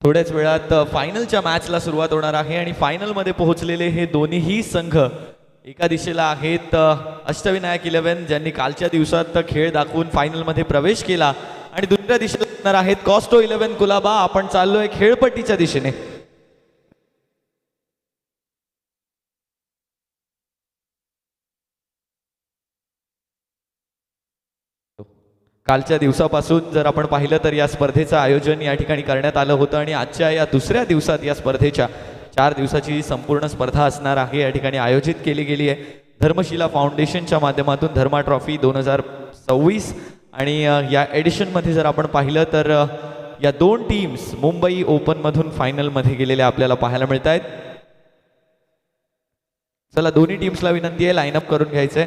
थोड्याच वेळात फायनलच्या मॅचला सुरुवात होणार आहे आणि फायनलमध्ये पोहोचलेले हे दोन्हीही संघ एका दिशेला आहेत अष्टविनायक 11 ज्यांनी कालच्या दिवसात खेळ दाखवून फायनलमध्ये प्रवेश केला आणि दुसऱ्या दिशेला असणार आहेत कॉस्टो 11 कुलाबा. आपण चाललोय खेळपट्टीच्या दिशेने. कालच्या दिवसापासून जर आपण पाहिलं तर या स्पर्धेचं आयोजन या ठिकाणी करण्यात आलं होतं आणि आजच्या या दुसऱ्या दिवसात या स्पर्धेच्या 4 दिवसाची संपूर्ण स्पर्धा असणार आहे या ठिकाणी आयोजित केली गेली आहे धर्मशिला फाउंडेशनच्या माध्यमातून धर्मा ट्रॉफी 2026. आणि या एडिशनमध्ये जर आपण पाहिलं तर या दोन टीम्स मुंबई ओपनमधून फायनलमध्ये गेलेल्या आपल्याला पाहायला मिळत आहेत. चला दोन्ही टीम्सला विनंती आहे लाईनअप करून घ्यायचंय.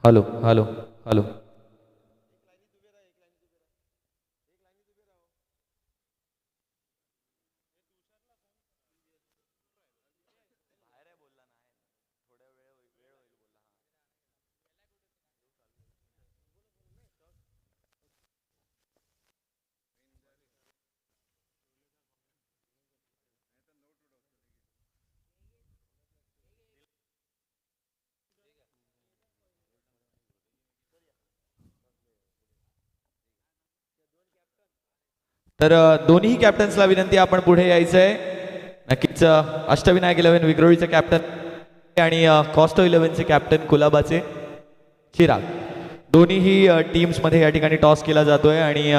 Hello hello hello. तर दोन्ही कॅप्टन्सला विनंती आपण पुढे यायचंय. नक्कीच अष्टविनायक 11 विक्रोळीचे कॅप्टन आणि कॉस्टो 11चे कॅप्टन कुलाबाचे चिराग दोन्हीही टीम्समध्ये या ठिकाणी टॉस केला जातोय आणि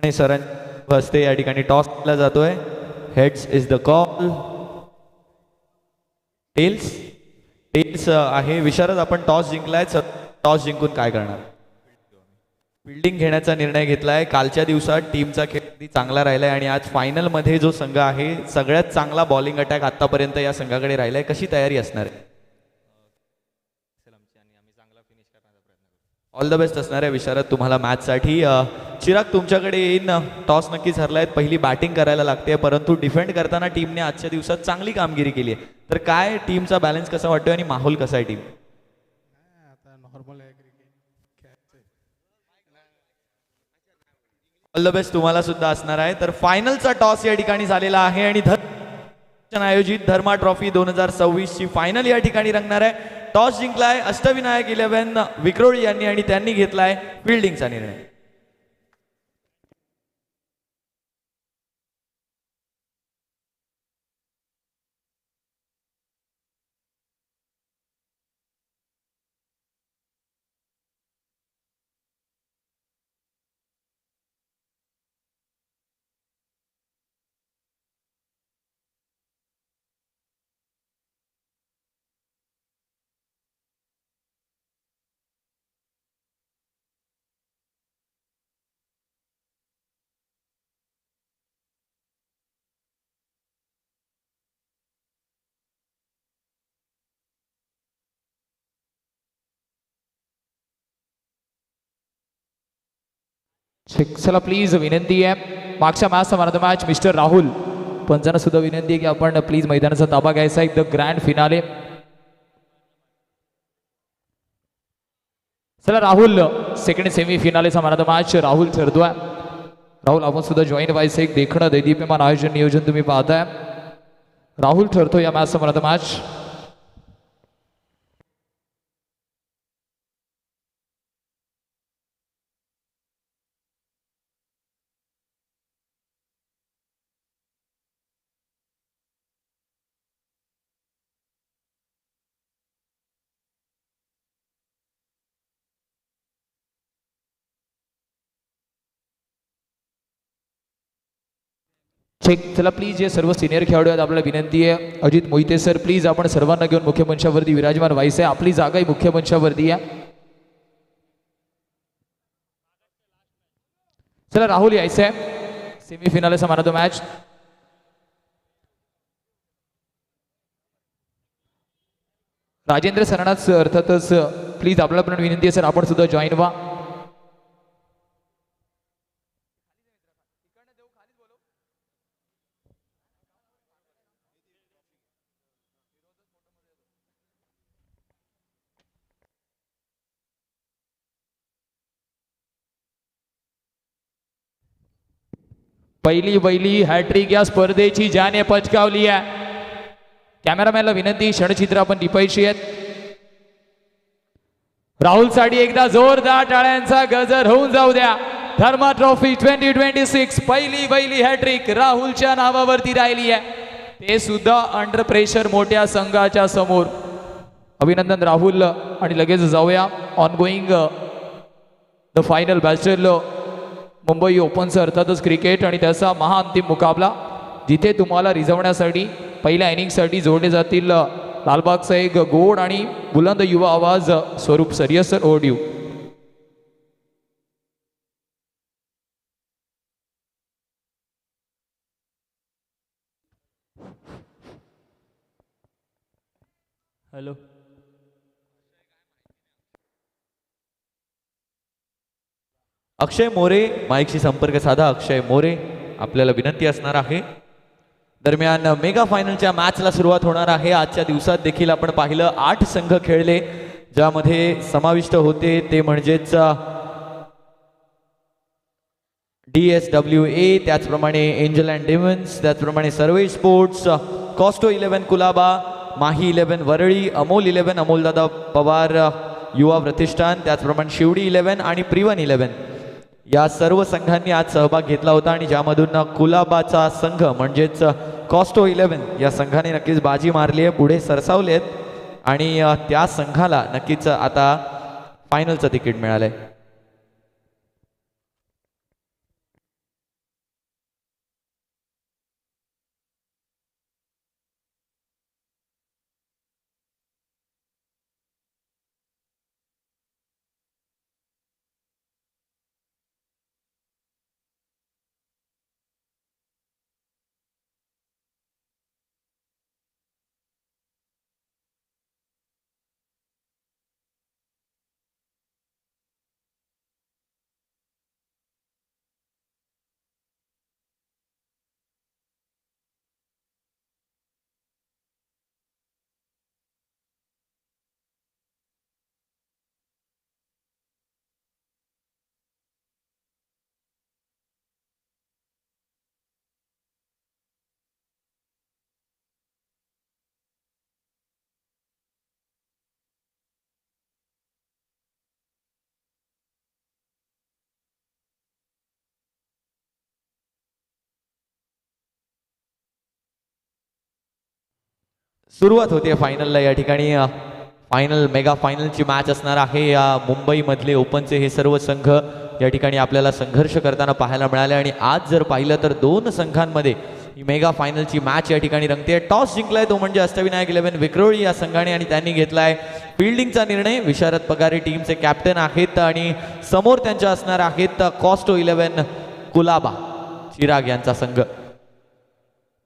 सरांच्या हस्ते या ठिकाणी टॉस केला जातोय. Heads is the call. Tails tails आहे. विशारद आपण टॉस जिंकलाय. टॉस जिंकून काय करणार? फिल्डिंग घेण्याचा निर्णय घेतलाय. कालच्या दिवसात टीमचा खेळ अगदी चांगला राहिलाय आणि आज फायनलमध्ये जो संघ आहे सगळ्यात चांगला बॉलिंग अटॅक आतापर्यंत या संघाकडे राहिलाय. कशी तयारी असणार आहे? ऑल द बेस्ट असणार आहे विशारद तुम्हाला मॅचसाठी. चिराग तुमच्याकडे येईन. टॉस नक्कीच हरलाय. पहिली बॅटिंग करायला लागते परंतु डिफेंड करताना टीमने आजच्या दिवसात चांगली कामगिरी केली आहे. तर काय टीमचा बॅलन्स कसा वाटतोय आणि माहोल कसा आहे टीम? ऑल द बेस्ट तुम्हाला सुद्धा असणार आहे. तर फायनलचा टॉस या ठिकाणी झालेला आहे आणि आयोजित धर्मा ट्रॉफी 2026 ची फायनल या ठिकाणी रंगणार आहे. टॉस जिंकलाय अष्टविनायक 11 विक्रोळी यांनी आणि त्यांनी घेतलाय फिल्डिंगचा निर्णय. चला प्लीज विनंती आहे मागच्या मॅच मिस्टर राहुल पंचांना सुद्धा विनंती आहे की आपण प्लीज मैदानाचा ताबा घ्यायचा आहे. The grand finale. चला राहुल सेकंड सेमी फिनालेचा मॅच राहुल ठरतोय. राहुल आपण सुद्धा जॉईन व्हायचं एक देखणं दैदीप्यमान आयोजन नियोजन तुम्ही पाहताय. राहुल ठरतो या मॅचचा मॅच. चला प्लीज जे सर्व सिनियर खेळाडू आहेत आपल्याला विनंती आहे अजित मोहिते सर प्लीज आपण सर्वांना घेऊन मुख्य मंचावरती विराजमान व्हायचं आहे. आपली जागा ही मुख्य मंचावरती आहे. चला राहुल यायचंय सेमीफायनल आहे man of the match. Rajendra सरांनाच अर्थातच प्लीज आपल्याला पण विनंती आहे सर आपण सुद्धा जॉईन व्हा. पहिली हॅट्रिक या स्पर्धेची ज्याने पचकावली आहे. कॅमेरामॅनला विनंती क्षणचित्र आपण टिपायची आहेत. राहुल साठी एकदा जोरदार टाळ्यांचा गजर होऊन जाऊ द्या. धर्मा ट्रॉफी 2026 पहिली हॅट्रिक राहुलच्या नावावरती राहिली आहे, ते सुद्धा अंडर प्रेशर मोठ्या संघाच्या समोर. अभिनंदन राहुल. आणि लगेच जाऊया on going the final battle Mumbai ओपनचं अर्थातच क्रिकेट आणि त्याचा महाअंतिम मुकाबला, जिथे तुम्हाला रिझवण्यासाठी पहिल्या इनिंगसाठी जोडले जातील लालबागचा एक गोड आणि बुलंद युवा आवाज स्वरूप सरियस सर ओडिओ. हॅलो. अक्षय मोरे माईकशी संपर्क साधा. अक्षय मोरे आपल्याला विनंती असणार आहे. दरम्यान मेगा फायनलच्या मॅचला सुरुवात होणार आहे. आजच्या दिवसात देखील आपण पाहिलं 8 संघ खेळले, ज्यामध्ये समाविष्ट होते ते म्हणजेच DSWA, त्याचप्रमाणे एंजल अँड डेमन्स, त्याचप्रमाणे सर्वे स्पोर्ट्स, कॉस्टो 11 कुलाबा, माही 11 वरळी, अमोल 11 अमोलदादा पवार युवा प्रतिष्ठान, त्याचप्रमाणे शिवडी 11 आणि प्रिवन 11 या सर्व संघांनी आज सहभाग घेतला होता. आणि ज्यामधून कुलाबाचा संघ म्हणजेच कॉस्टो 11 या संघाने नक्कीच बाजी मारली आहे, पुढे सरसावलेत आणि त्या संघाला नक्कीच आता फायनलचं तिकीट मिळालंय. सुरुवात होते फायनलला. या ठिकाणी फायनल मेगा फायनलची मॅच असणार आहे. या मुंबईमधले ओपनचे हे सर्व संघ या ठिकाणी आपल्याला संघर्ष करताना पाहायला मिळाले. आणि आज जर पाहिलं तर 2 संघांमध्ये ही मेगा फायनलची मॅच या ठिकाणी रंगते. टॉस जिंकलाय तो म्हणजे अष्टविनायक 11 विक्रोळी या संघाने आणि त्यांनी घेतलाय फिल्डिंगचा निर्णय. विशारद पगारे टीमचे कॅप्टन आहेत आणि समोर त्यांच्या असणार आहेत कॉस्टो 11 कुलाबा चिराग यांचा संघ.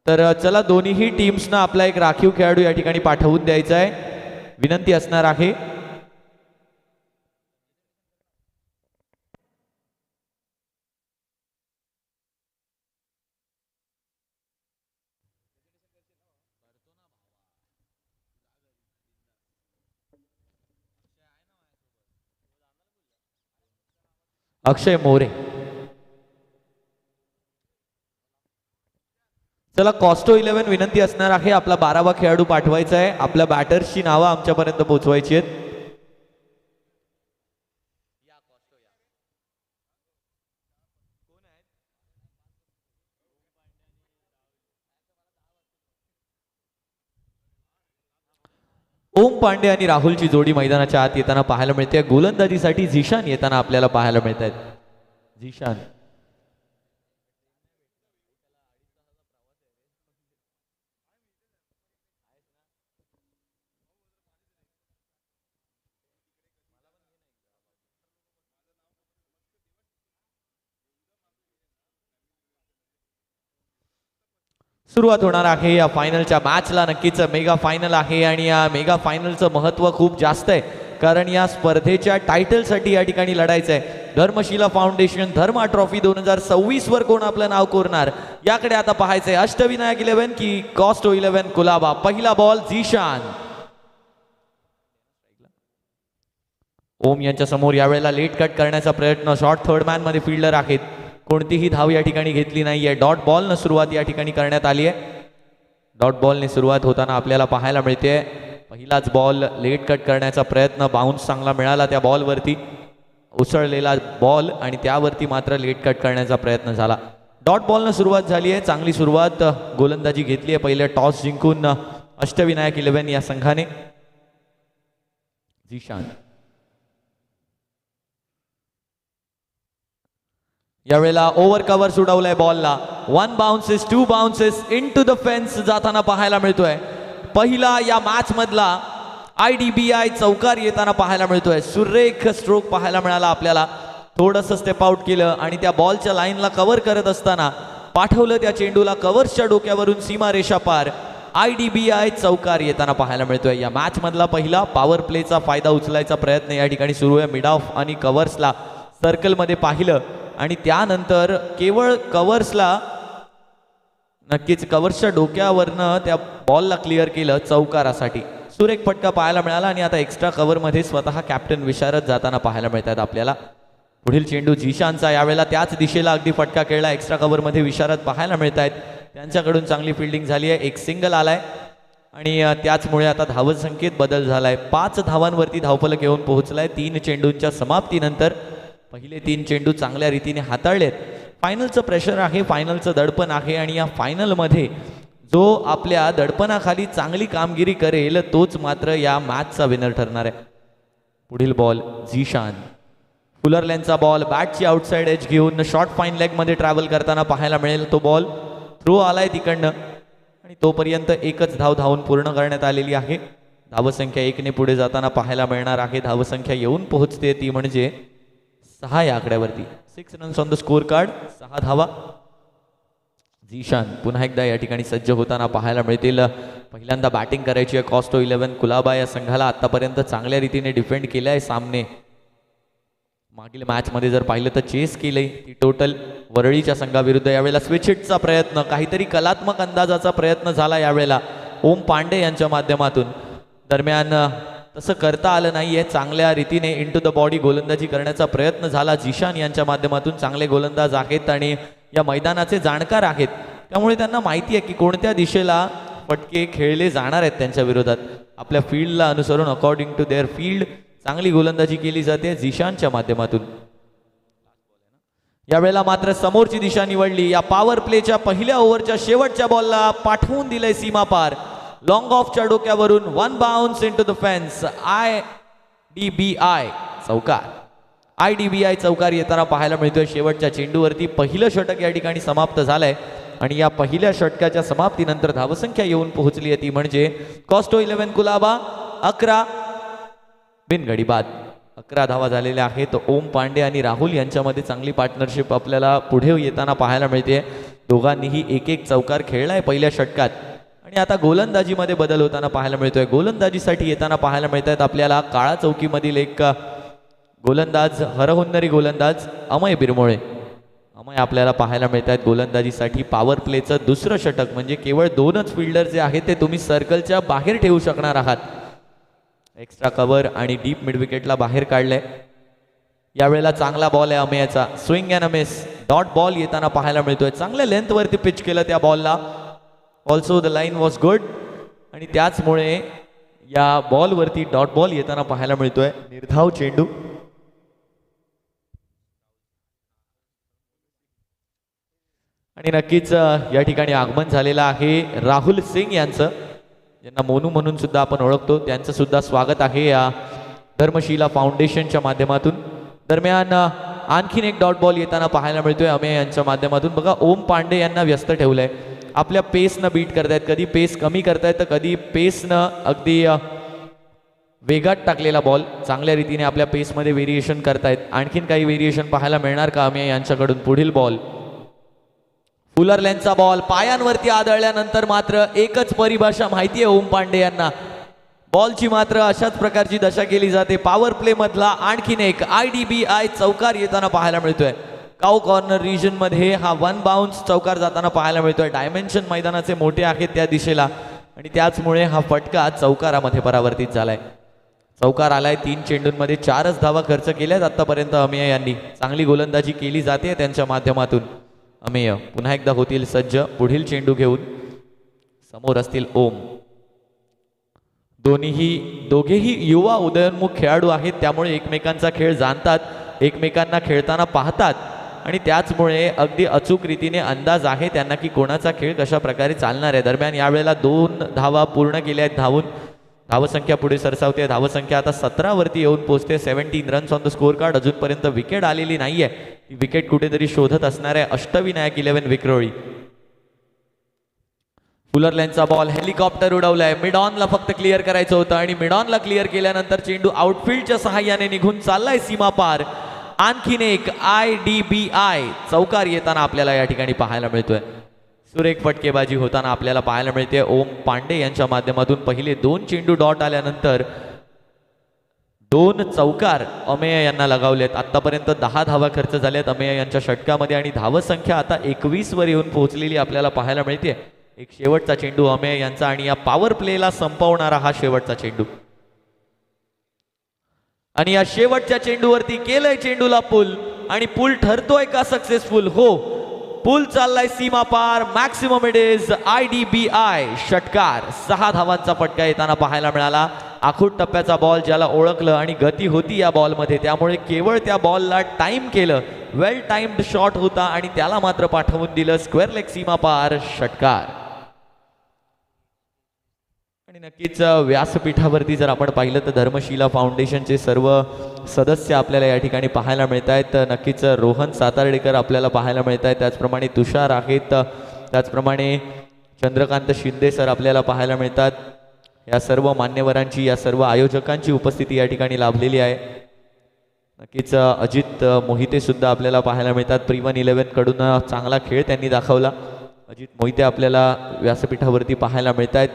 तर चला दोन्ही टीम्सना आपला एक राखीव खेळाडू या ठिकाणी पाठवून द्यायचा आहे, विनंती असणार आहे. अक्षय मोरे. चला कॉस्टो 11 विनंती असणार आहे, आपला 12वा खेळाडू पाठवायचा आहे. आपल्या बॅटर्सची नावं आमच्यापर्यंत पोहोचवायची आहेत. ओम पांडे आणि राहुलची जोडी मैदानाच्या आत येताना पाहायला मिळते. गोलंदाजीसाठी झिशान येताना आपल्याला पाहायला मिळत आहेत. झिशान. सुरुवात होणार आहे या फायनलच्या मॅचला. नक्कीच मेगा फायनल आहे आणि या मेगा फायनलचं महत्त्व खूप जास्त आहे, कारण या स्पर्धेच्या टायटलसाठी या ठिकाणी लढायचं आहे. धर्मशिला फाउंडेशन धर्मा ट्रॉफी 2026 वर कोण आपलं नाव कोरणार याकडे आता पाहायचंय. अष्टविनायक 11 की कॉस्टो 11 कुलाबा. पहिला बॉल झीशान. ओम यांच्या समोर यावेळेला लेट कट करण्याचा प्रयत्न. शॉर्ट थर्ड मॅन मध्ये फिल्डर आहेत, कोणतीही धाव या ठिकाणी घेतली नाहीये. डॉट बॉलनं सुरुवात या ठिकाणी करण्यात आली आहे. डॉट बॉलने सुरुवात होताना आपल्याला पाहायला मिळते. पहिलाच बॉल लेट कट करण्याचा प्रयत्न, बाउन्स चांगला मिळाला त्या बॉलवरती, उसळलेला बॉल आणि त्यावरती मात्र लेट कट करण्याचा प्रयत्न झाला. डॉट बॉलनं सुरुवात झाली आहे, चांगली सुरुवात गोलंदाजी घेतली आहे पहिल्या टॉस जिंकून अष्टविनायक 11 या संघाने. झीशान यावेळेला ओव्हर कव्हर सुडवलाय बॉलला. 1 bounces 2 bounces into the fence जाताना पाहायला मिळतोय. पहिला या मॅच मधला IDBI चौकार येताना पाहायला मिळतोय. सुरेख स्ट्रोक पाहायला मिळाला आपल्याला. थोडंसं स्टेप आउट केलं आणि त्या बॉलच्या लाईनला कव्हर करत असताना पाठवलं त्या चेंडूला कव्हर्सच्या डोक्यावरून सीमारेषा पार. IDBI चौकार येताना पाहायला मिळतोय. या मॅच मधला पहिला पॉवर प्लेचा फायदा उचलायचा प्रयत्न या ठिकाणी सुरू आहे. मिड ऑफ आणि कव्हर्सला सर्कलमध्ये पाहिलं आणि त्यानंतर केवळ कव्हर्सला, नक्कीच कव्हर्सच्या डोक्यावरनं त्या बॉलला क्लिअर केलं चौकारासाठी. सुरेख फटका पाहायला मिळाला आणि आता एक्स्ट्रा कव्हरमध्ये स्वतः कॅप्टन विशारद जाताना पाहायला मिळतात आपल्याला. पुढील चेंडू झीशानचा. यावेळेला त्याच दिशेला अगदी फटका खेळला. एक्स्ट्रा कव्हरमध्ये विशारद पाहायला मिळत आहेत. त्यांच्याकडून चांगली फिल्डिंग झाली आहे. एक सिंगल आलाय आणि त्याचमुळे आता धावसंख्येत बदल झालाय. 5 धावांवरती धावफलक येऊन पोहोचलाय 3 चेंडूंच्या समाप्तीनंतर. पहिले 3 चेंडू चांगल्या रीतीने हाताळलेत. फायनलचं प्रेशर आहे, फायनलचं दडपण आहे आणि या फायनलमध्ये जो आपल्या दडपणाखाली चांगली कामगिरी करेल तोच मात्र या मॅचचा विनर ठरणार आहे. पुढील बॉल झीशान. फुलर लेनचा बॉल बॅटची आउटसाइड एज घेऊन शॉर्ट फाईन लेग मध्ये ट्रॅव्हल करताना पाहायला मिळेल. तो बॉल थ्रो आलाय तिकडनं आणि तोपर्यंत एकच धाव धावून पूर्ण करण्यात आलेली आहे. धावसंख्या 1 ने पुढे जाताना पाहायला मिळणार आहे. धावसंख्या येऊन पोहोचते ती म्हणजे 6 या आकड्यावरती. 6 runs on the score card, 6 धावा. झीशान पुन्हा एकदा या ठिकाणी सज्ज होताना पाहायला मिळतील. पहिल्यांदा बॅटिंग करायची आहे कॉस्टो 11 कुलाबा या संघाला. आतापर्यंत चांगल्या रीतीने डिफेंड केलाय सामने. मागील मॅच मध्ये जर पाहिलं तर चेस केले ती टोटल वरळीच्या संघाविरुद्ध. यावेळेला स्विच हिटचा प्रयत्न, काहीतरी कलात्मक अंदाजाचा प्रयत्न झाला यावेळेला ओम पांडे यांच्या माध्यमातून. दरम्यान तसं करता आलं नाहीये. चांगल्या रीतीने इनटू द बॉडी गोलंदाजी करण्याचा प्रयत्न झाला झीशान यांच्या माध्यमातून. चांगले गोलंदाज आहेत आणि या मैदानाचे जाणकार आहेत, त्यामुळे त्यांना माहिती आहे की कोणत्या दिशेला फटके खेळले जाणार आहेत त्यांच्या विरोधात. आपल्या फील्डला अनुसरून अकॉर्डिंग टू देअर फील्ड चांगली गोलंदाजी केली जाते झीशानच्या माध्यमातून. यावेळेला मात्र समोरची दिशा निवडली. या पॉवर प्लेच्या पहिल्या ओव्हरच्या शेवटच्या बॉलला पाठवून दिलंय सीमा पार. लॉंग ऑफच्या डोक्यावरून 1 bounce into the fence. IDBI चौकार. IDBI चौकार येताना पाहायला मिळतोय. शेवटच्या चेंडूवरती पहिलं षटक या ठिकाणी समाप्त झालंय आणि या पहिल्या षटकाच्या समाप्तीनंतर धावसंख्या येऊन पोहोचली आहे ती म्हणजे कॉस्टो 11 कुलाबा 11 बिनगडी बाद. 11 धावा झालेल्या आहेत. ओम पांडे आणि राहुल यांच्यामध्ये चांगली पार्टनरशिप आपल्याला पुढे येताना पाहायला मिळते. दोघांनीही एक चौकार खेळलाय पहिल्या षटकात आणि आता गोलंदाजीमध्ये बदल होताना पाहायला मिळतोय. गोलंदाजीसाठी येताना पाहायला मिळत आहेत आपल्याला काळा चौकीमधील एक गोलंदाज, हरहुन्नरी गोलंदाज अमय बिरमोळे. अमय आपल्याला पाहायला मिळत आहेत गोलंदाजीसाठी. पॉवर प्लेचं दुसरं षटक म्हणजे केवळ 2च फिल्डर जे आहेत ते तुम्ही सर्कलच्या बाहेर ठेवू शकणार आहात. एक्स्ट्रा कव्हर आणि डीप मिड विकेटला बाहेर काढलंय. यावेळेला चांगला बॉल आहे अमयाचा. Swing and a miss. Dot ball येताना पाहायला मिळतोय. चांगल्या लेंथवरती पिच केलं त्या बॉलला. Also the line was good आणि त्याचमुळे या बॉलवरती डॉट बॉल येताना पाहायला मिळतोय. निर्धाव चेंडू. आणि नक्कीच या ठिकाणी आगमन झालेलं आहे राहुल सिंग यांचं, ज्यांना मोनू म्हणून सुद्धा आपण ओळखतो. त्यांचं सुद्धा स्वागत आहे या धर्मशिला फाउंडेशनच्या माध्यमातून. दरम्यान आणखीन एक डॉट बॉल येताना पाहायला मिळतोय अमेय यांच्या माध्यमातून. बघा ओम पांडे यांना व्यस्त ठेवलंय. आपल्या पेसनं बीट करतायत, कधी पेस कमी करतायत तर कधी पेसनं अगदी वेगात टाकलेला बॉल चांगल्या रीतीने आपल्या पेसमध्ये व्हेरिएशन करतायत. आणखीन काही व्हेरिएशन पाहायला मिळणार का अमेय यांच्याकडून? पुढील बॉल फुलर लेनचा बॉल पायांवरती आदळल्यानंतर मात्र एकच परिभाषा माहिती आहे ओम पांडे यांना, बॉलची मात्र अशाच प्रकारची दशा केली जाते. पॉवर प्ले मधला आणखीन एक IDBI चौकार येताना पाहायला मिळतोय. काऊ कॉर्नर रिजन मध्ये हा 1 बाउन्स चौकार जाताना पाहायला मिळतोय. डायमेन्शन मैदानाचे मोठे आहेत त्या दिशेला आणि त्याचमुळे हा फटका चौकारामध्ये परावर्तित झालाय. चौकार आलाय. 3 चेंडूंमध्ये 4च धावा खर्च केल्यात आतापर्यंत अमेय यांनी. चांगली गोलंदाजी केली जाते त्यांच्या माध्यमातून. अमेय पुन्हा एकदा होतील सज्ज पुढील चेंडू घेऊन. समोर असतील ओम. दोघेही युवा उदयोन्मुख खेळाडू आहेत, त्यामुळे एकमेकांचा खेळ जाणतात, एकमेकांना खेळताना पाहतात आणि त्याचमुळे अगदी अचूक रीतीने अंदाज आहे त्यांना की कोणाचा खेळ कशा प्रकारे चालणार आहे. दरम्यान यावेळेला 2 धावा पूर्ण केल्या आहेत धावून. धावसंख्या पुढे सरसावते. धावसंख्या आता 17 वरती येऊन पोहोचते. 17 runs on the scorecard. अजूनपर्यंत विकेट आलेली नाहीये. ती विकेट कुठेतरी शोधत असणार आहे अष्टविनायक 11 विक्रोळी. फुलर लेनचा बॉल हेलिकॉप्टर उडवलाय. मिड ऑनला फक्त क्लिअर करायचं होतं आणि मिड ऑनला क्लिअर केल्यानंतर चेंडू आउटफील्डच्या सहाय्याने निघून चाललाय सीमा पार. आणखीन एक IDBI चौकार येताना आपल्याला या ठिकाणी पाहायला मिळतोय. सुरेख फटकेबाजी होताना आपल्याला पाहायला मिळते ओम पांडे यांच्या माध्यमातून. पहिले 2 चेंडू डॉट आल्यानंतर 2 चौकार अमेय यांना लगावलेत. आतापर्यंत 10 धावा खर्च झाल्यात अमेय यांच्या षटकामध्ये आणि धावसंख्या आता 21 वर येऊन पोहोचलेली आपल्याला पाहायला मिळते. एक शेवटचा चेंडू अमेय यांचा आणि या पॉवर प्लेला संपवणारा हा शेवटचा चेंडू. आणि या शेवटच्या चेंडूवरती केलंय चेंडूला पुल आणि पुल ठरतोय का सक्सेसफुल? हो, पुल चाललाय सीमा पार. मॅक्सिमम इट इज IDBI षटकार. 6 धावांचा फटका येताना पाहायला मिळाला. आखूड टप्प्याचा बॉल ज्याला ओळखलं आणि गती होती या बॉलमध्ये, त्यामुळे केवळ त्या बॉलला टाइम केलं. वेल टाइम्ड शॉट होता आणि त्याला मात्र पाठवून दिलं स्क्वेअर लेग सीमा पार षटकार. आणि नक्कीच व्यासपीठावरती जर आपण पाहिलं तर धर्मशिला फाउंडेशनचे सर्व सदस्य आपल्याला या ठिकाणी पाहायला मिळत आहेत. नक्कीच रोहन सातार्डेकर आपल्याला पाहायला मिळत आहेत. त्याचप्रमाणे तुषार आहेत. त्याचप्रमाणे चंद्रकांत शिंदे सर आपल्याला पाहायला मिळतात. या सर्व मान्यवरांची, या सर्व आयोजकांची उपस्थिती या ठिकाणी लाभलेली आहे. नक्कीच अजित मोहिते सुद्धा आपल्याला पाहायला मिळतात. प्रीवन 11 कडून चांगला खेळ त्यांनी दाखवला. अजित मोहिते आपल्याला व्यासपीठावरती पाहायला मिळत आहेत.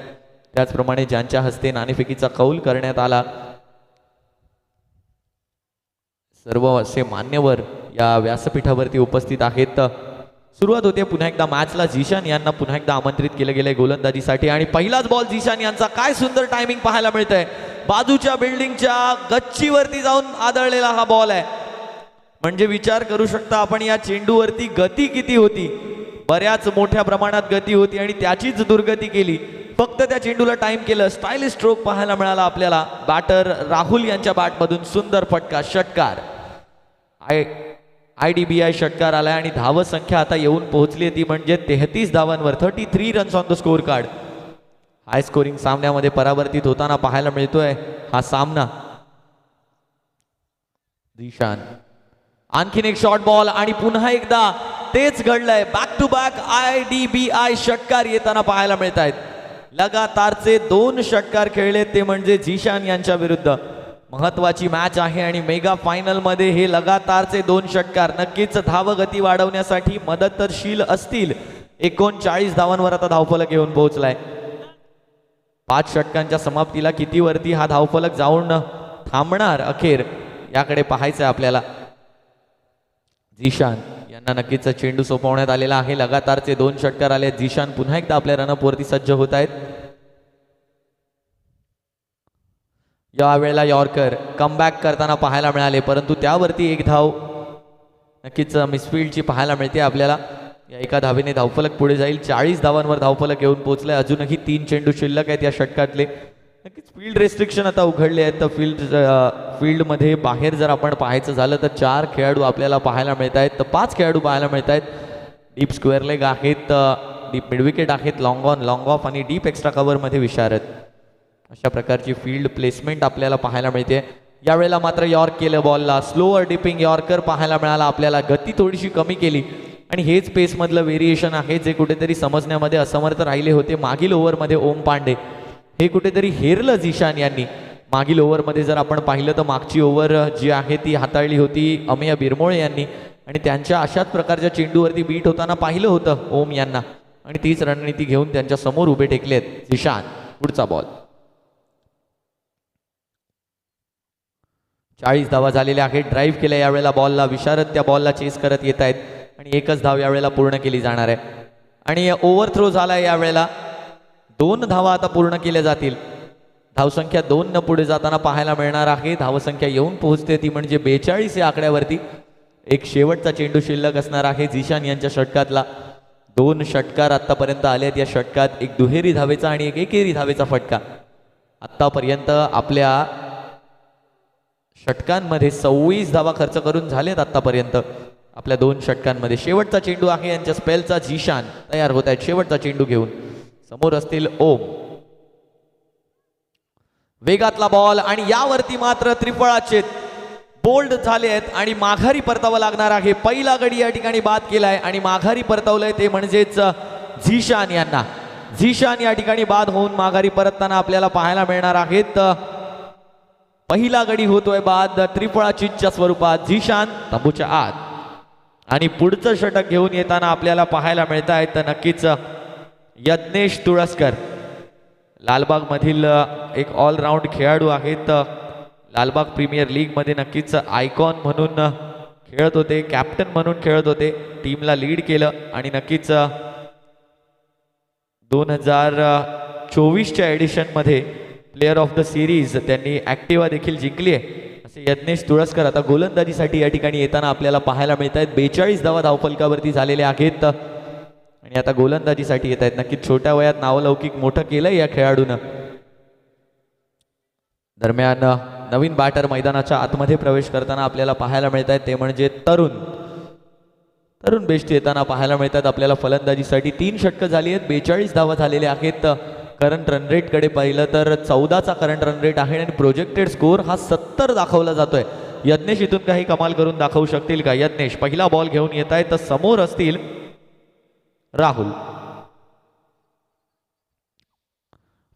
त्याचप्रमाणे ज्यांच्या हस्ते नाणेफेकीचा कौल करण्यात आला, सर्व असे मान्यवर या व्यासपीठावरती उपस्थित आहेत. सुरुवात होते पुन्हा एकदा मॅचला. झिशान यांना पुन्हा एकदा आमंत्रित केलं गेलंय गोलंदाजीसाठी आणि पहिलाच बॉल झिशान यांचा. काय सुंदर टायमिंग पाहायला मिळतंय. बाजूच्या बिल्डिंगच्या गच्चीवरती जाऊन आदळलेला हा बॉल आहे. म्हणजे विचार करू शकता आपण या चेंडूवरती गती किती होती. बऱ्याच मोठ्या प्रमाणात गती होती आणि त्याचीच दुर्गती केली. फक्त त्या चेंडूला टाइम केलं. स्टायलिश स्ट्रोक पाहायला मिळाला आपल्याला बॅटर राहुल यांच्या बॅटमधून. सुंदर फटका षटकार. IDBI षटकार आलाय आणि धाव संख्या आता येऊन पोहोचली ती म्हणजे 33 धावांवर. 33 runs on the scorecard. High scoring सामन्यामध्ये परावर्तित होताना पाहायला मिळतोय हा सामना. झिशान आणखीन एक शॉर्ट बॉल आणि पुन्हा एकदा तेच घडलंय. बॅक टू बॅक IDBI षटकार येताना पाहायला मिळत आहेत. लगातारचे 2 षटकार खेळले ते म्हणजे झिशान यांच्या विरुद्ध. महत्वाची मॅच आहे आणि मेगा फायनल मध्ये हे लगातारचे 2 षटकार नक्कीच धावगती वाढवण्यासाठी मदतशील असतील. 39 धावांवर आता धावफलक घेऊन पोहोचलाय. 5 षटकांच्या समाप्तीला किती वरती हा धावफलक जाऊन थांबणार अखेर याकडे पाहायचंय आपल्याला. झिशान यांना नक्कीच चेंडू सोपवण्यात आलेला आहे. लगातारचे 2 षटकार आले. झिशान पुन्हा एकदा आपल्या रनअप वरती सज्ज होत आहेत. यावेळेला यॉर्कर कमबॅक करताना पाहायला मिळाले, परंतु त्यावरती एक धाव नक्कीच मिसफिल्डची पाहायला मिळते आपल्याला. या एका धावेने धावफलक पुढे जाईल. 40 धावांवर धावफलक येऊन पोहोचलाय. अजूनही 3 चेंडू शिल्लक आहेत या षटकातले. नक्कीच फील्ड रेस्ट्रिक्शन आता उघडले आहेत. तर फील्डमध्ये बाहेर जर आपण पाहायचं झालं तर 4 खेळाडू आपल्याला पाहायला मिळत आहेत. तर 5 खेळाडू पाहायला मिळत आहेत. डीप स्क्वेअर लेग आहेत, डीप मिडविकेट आहेत, लॉंग ऑन, लॉंग ऑफ आणि डीप एक्स्ट्रा कव्हरमध्ये विशारद. अशा प्रकारची फील्ड प्लेसमेंट आपल्याला पाहायला मिळते. यावेळेला मात्र यॉर्क केलं बॉलला. स्लोअर डिपिंग यॉर्कर पाहायला मिळाला आपल्याला. गती थोडीशी कमी केली आणि हेच पेसमधलं व्हेरिएशन आहे जे कुठेतरी समजण्यामध्ये असमर्थ राहिले होते मागील ओव्हरमध्ये ओम पांडे. हे कुठेतरी हेरलं झिशान यांनी. मागील ओव्हरमध्ये जर आपण पाहिलं तर मागची ओव्हर जी आहे ती हाताळली होती अमेय बिरमोळे यांनी. आणि त्यांच्या अशाच प्रकारच्या चेंडूवरती बीट होताना पाहिलं होतं ओम यांना आणि तीच रणनीती घेऊन त्यांच्या समोर उभे टेकलेत झिशान. पुढचा बॉल. 40 धावा झालेल्या आहेत. ड्राईव्ह केल्या यावेळेला बॉलला. विशारद त्या बॉलला चेस करत येत आहेत आणि एकच धाव यावेळेला पूर्ण केली जाणार आहे आणि ओव्हरथ्रो झाला यावेळेला. 2 धावा आता पूर्ण केल्या जातील. धावसंख्या 2 न पुढे जाताना पाहायला मिळणार आहे. धावसंख्या येऊन पोहोचते ती म्हणजे 42 या आकड्यावरती. एक शेवटचा चेंडू शिल्लक असणार आहे झिशान यांच्या षटकातला. 2 षटकार आतापर्यंत आलेत. या षटकात एक दुहेरी धावेचा आणि एक एकेरी धावेचा फटका. आतापर्यंत आपल्या षटकांमध्ये 26 धावा खर्च करून झालेत आतापर्यंत आपल्या 2 षटकांमध्ये. शेवटचा चेंडू आहे यांच्या स्पेलचा. झिशान तयार होत आहेत शेवटचा चेंडू घेऊन. समोर असतील ओम. वेगातला बॉल आणि यावरती मात्र त्रिफळाचे बोल्ड झाले आहेत आणि माघारी परतावं लागणार आहे. पहिला गडी या ठिकाणी बाद केलाय आणि माघारी परतवलंय ते म्हणजेच झिशान यांना. झिशान या ठिकाणी बाद होऊन माघारी परतताना आपल्याला पाहायला मिळणार आहेत. पहिला गडी होतोय बाद त्रिफळाचीच्या स्वरूपात. झिशान तंबूच्या आत आणि पुढचं षटक घेऊन येताना आपल्याला पाहायला मिळत आहेत नक्कीच यज्ञेश तुळसकर. लालबाग मधील एक ऑलराऊंड खेळाडू आहेत. लालबाग प्रीमियर लीग मध्ये नक्कीच आयकॉन म्हणून खेळत होते, कॅप्टन म्हणून खेळत होते, टीमला लीड केलं आणि नक्कीच 2024च्या एडिशन मध्ये प्लेयर ऑफ द सिरीज त्यांनी ऍक्टिवा देखील जिंकली आहे. असे यज्ञेश तुळसकर आता गोलंदाजीसाठी या ठिकाणी येताना आपल्याला पाहायला मिळत आहेत. 42 धावा धावफलकावरती झालेल्या आहेत आणि आता गोलंदाजीसाठी येत आहेत. नक्कीच छोट्या वयात नावलौकिक मोठं केलंय या खेळाडूनं. दरम्यान नवीन बॅटर मैदानाच्या आतमध्ये प्रवेश करताना आपल्याला पाहायला मिळत आहेत ते म्हणजे तरुण बेस्ट येताना पाहायला मिळतात आपल्याला फलंदाजीसाठी. 3 षटकं झाली आहेत. 42 धावा झालेल्या आहेत. करंट रन रेट कडे पाहिलं तर 14चा करंट रन रेट आहे आणि प्रोजेक्टेड स्कोर हा 70 दाखवला जातोय. यज्ञेश इथून काही कमाल करून दाखवू शकतील का? यज्ञेश पहिला बॉल घेऊन येत आहेत तर समोर असतील राहुल.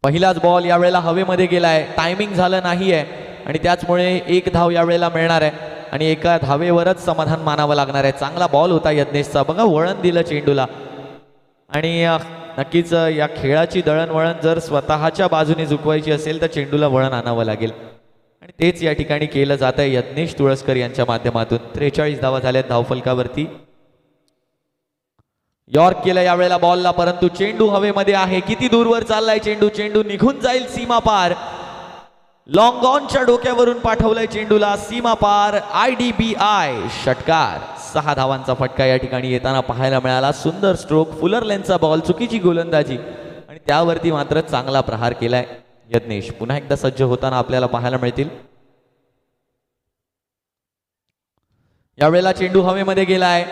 पहिलाच बॉल यावेळेला हवेमध्ये गेलाय. टायमिंग झालं नाहीये आणि त्याचमुळे 1 धाव यावेळेला मिळणार आहे आणि एका धावेवरच समाधान मानावं लागणार आहे. चांगला बॉल होता यज्ञेशचा. बघा वळण दिलं चेंडूला आणि नक्कीच या खेळाची दळणवळण जर स्वतःच्या बाजूने झुकवायची असेल तर चेंडूला वळण आणावं लागेल आणि तेच या ठिकाणी केलं जात आहे यज्ञेश तुळसकर यांच्या माध्यमातून. 43 धावा झाल्यात धावफलकावरती. यॉर्क केलं यावेळेला बॉलला परंतु चेंडू हवेमध्ये आहे. किती दूरवर चाललाय चेंडू. चेंडू निघून जाईल सीमा पार. लॉंग ऑनच्या डोक्यावरून पाठवलंय चेंडूला सीमा पार. IDBI षटकार. 6 धावांचा फटका या ठिकाणी येताना पाहायला मिळाला. सुंदर स्ट्रोक. फुलर लेनचा बॉल. चुकीची गोलंदाजी आणि त्यावरती मात्र चांगला प्रहार केलाय यज्ञेश. पुन्हा एकदा सज्ज होताना आपल्याला पाहायला मिळतील. यावेळेला चेंडू हवेमध्ये गेलाय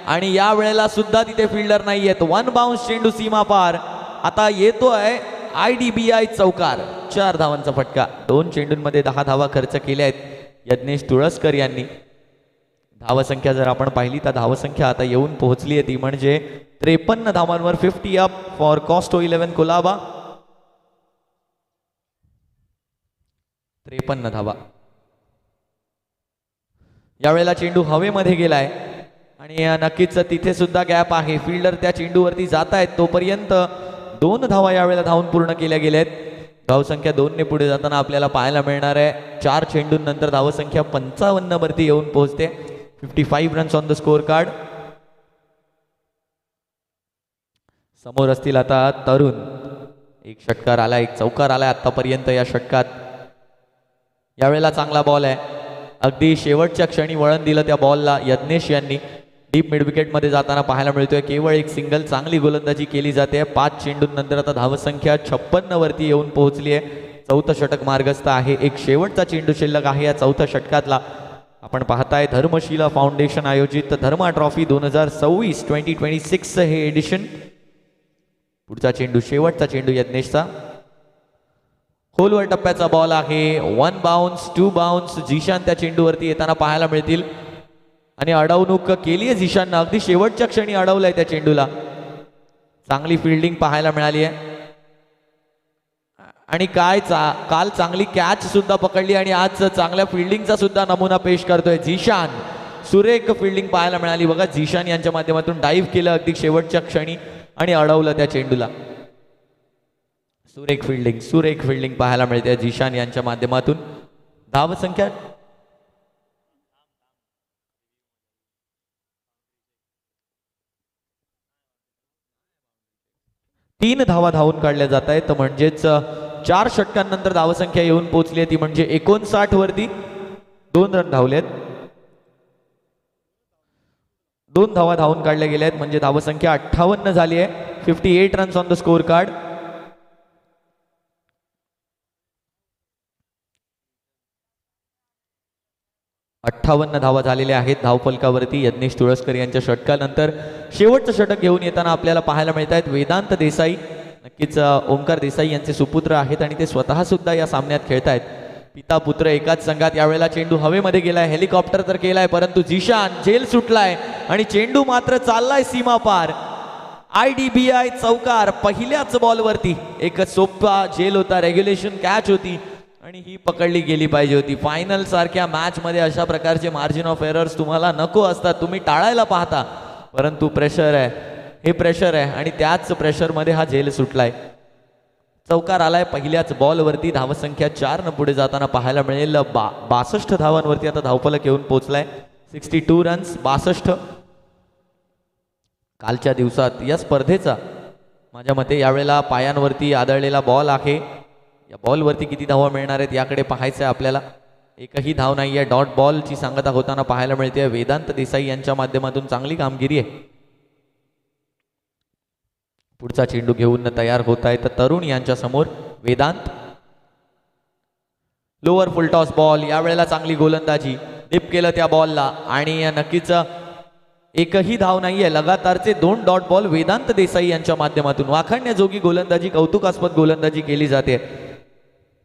आणि या वेळेला सुद्धा तिथे फिल्डर नाहीयेत. 1 बाउन्स चेंडू सीमा पार. आता येतोय IDBI चौकार. 4 धावांचा फटका. 2 चेंडूंमध्ये 10 धावा खर्च केल्या आहेत यज्ञेश तुळसकर यांनी. धावसंख्या जर आपण पाहिली तर धावसंख्या आता येऊन पोहोचली आहे ती म्हणजे 53 धावांवर. 50 अप फॉर कॉस्टो 11 कोलाबा. 53 धावा. यावेळेला चेंडू हवेमध्ये गेलाय आणि नक्कीच तिथे सुद्धा गॅप आहे. फिल्डर त्या चेंडूवरती जात आहेत तोपर्यंत 2 धावा यावेळेला धावून पूर्ण केल्या गेल्यात. धावसंख्या 2 ने पुढे जाताना आपल्याला पाहायला मिळणार आहे 4 चेंडूंनंतर धावसंख्या 55 वरती येऊन पोहोचते. 55 runs on the score card. समोर असतील आता तरुण. एक षटकार आला, एक चौकार आलाय आतापर्यंत या षटकात. यावेळेला चांगला बॉल आहे. अगदी शेवटच्या क्षणी वळण दिलं त्या बॉलला यज्ञेश यांनी. डीप मिड विकेट मध्ये जाताना पाहायला मिळतोय केवळ एक सिंगल. चांगली गोलंदाजी केली जाते. 5 चेंडूंनंतर आता धावसंख्या 56 वरती येऊन पोहोचली आहे. 4थं षटक मार्गस्थ आहे. एक शेवटचा चेंडू शिल्लक आहे या 4थ्या षटकातला. आपण पाहताय धर्मशिला फाउंडेशन आयोजित धर्मा ट्रॉफी 2026 हे एडिशन. पुढचा चेंडू शेवटचा चेंडू यज्ञेशचा. खोलवर टप्प्याचा बॉल आहे. 1 बाउन्स 2 बाउन्स. झिशान त्या चेंडूवरती येताना पाहायला मिळतील आणि अडवणूक केली आहे झिशाननं. अगदी शेवटच्या क्षणी अडवलंय त्या चेंडूला. चांगली फिल्डिंग पाहायला मिळाली आहे आणि काल चांगली कॅच सुद्धा पकडली आणि आज चांगल्या फिल्डिंगचा सुद्धा नमुना पेश करतोय झिशान. सुरेख फिल्डिंग पाहायला मिळाली बघा. झिशान यांच्या माध्यमातून डाईव्ह केलं अगदी शेवटच्या क्षणी आणि अडवलं त्या चेंडूला. सुरेख फिल्डिंग पाहायला मिळते झिशान यांच्या माध्यमातून. धावसंख्या 3 धावा धावून काढल्या जात आहेत. म्हणजेच 4 षटकांनंतर धावसंख्या येऊन पोहोचली आहे ती म्हणजे 59 वरती. 2 रन धावलेत. 2 धावा धावून काढल्या गेल्या आहेत म्हणजे धावसंख्या 58 झाली आहे. 58 runs on the score card. धावा झालेल्या आहेत धावफलकावरती. यज्ञेश तुळसकर यांच्या षटकानंतर शेवटचं षटक घेऊन येताना आपल्याला पाहायला मिळत आहेत वेदांत देसाई. नक्कीच ओंकार देसाई यांचे सुपुत्र आहेत आणि ते स्वतः सुद्धा या सामन्यात खेळत आहेत. पिता पुत्र एकाच संघात. यावेळेला चेंडू हवेमध्ये गेलाय. हेलिकॉप्टर तर केलाय परंतु झिशान झेल सुटलाय आणि चेंडू मात्र चाललाय सीमा पार. IDBI चौकार पहिल्याच बॉलवरती. एक सोपा झेल होता. रेग्युलेशन कॅच होती आणि ही पकडली गेली पाहिजे होती. फायनल सारख्या मॅच मध्ये अशा प्रकारचे मार्जिन ऑफ एरर्स तुम्हाला नको असतात. तुम्ही टाळायला पाहता परंतु प्रेशर आहे. हे प्रेशर आहे आणि त्याच प्रेशर मध्ये हा झेल सुटलाय. चौकार आलाय पहिल्याच बॉलवरती. धावसंख्या 4 न पुढे जाताना पाहायला मिळेल. 62 धावांवरती आता धावफलक येऊन पोहोचलाय. 62 रन्स 62. कालच्या दिवसात या स्पर्धेचा माझ्या मते यावेळेला पायांवरती आदळलेला बॉल आहे. या बॉलवरती किती धावा मिळणार आहेत याकडे पाहायचं आहे आपल्याला. एकही धाव नाही आहे. डॉट बॉलची सांगता होताना पाहायला मिळते. वेदांत देसाई यांच्या माध्यमातून चांगली कामगिरी आहे. पुढचा चेंडू घेऊन तयार होत आहे तर तरुण यांच्या समोर Vedant. Lower full toss ball. यावेळेला चांगली गोलंदाजी. डिप केलं त्या बॉलला आणि नक्कीच एकही धाव नाहीये. लगातारचे 2 डॉट बॉल वेदांत देसाई यांच्या माध्यमातून. वाखाणण्याजोगी गोलंदाजी, कौतुकास्पद गोलंदाजी केली जाते.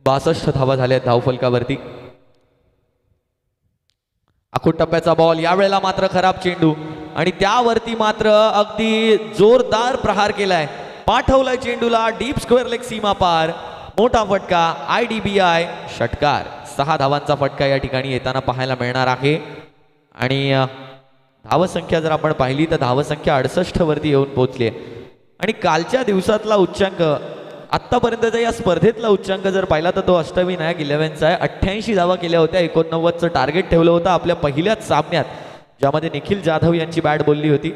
62 धावा झाल्या धावफलकावरती. आखूड टप्प्याचा बॉल. यावेळेला मात्र खराब चेंडू आणि त्यावरती मात्र अगदी जोरदार प्रहार केलाय. पाठवलाय चेंडूला डीप स्क्वेअर लेग सीमा पार. मोठा फटका. IDBI षटकार. 6 धावांचा फटका या ठिकाणी येताना पाहायला मिळणार आहे. आणि धावसंख्या जर आपण पाहिली तर धावसंख्या 68 वरती येऊन पोहोचली आहे. आणि कालच्या दिवसातला उच्चांक आतापर्यंतचा या स्पर्धेतला उच्चांक जर पाहिला तर तो अष्टविनायक 11चा आहे. 88 धावा केल्या होत्या. 89चं टार्गेट ठेवलं होतं आपल्या पहिल्याच सामन्यात ज्यामध्ये निखिल जाधव यांची बॅट बोलली होती.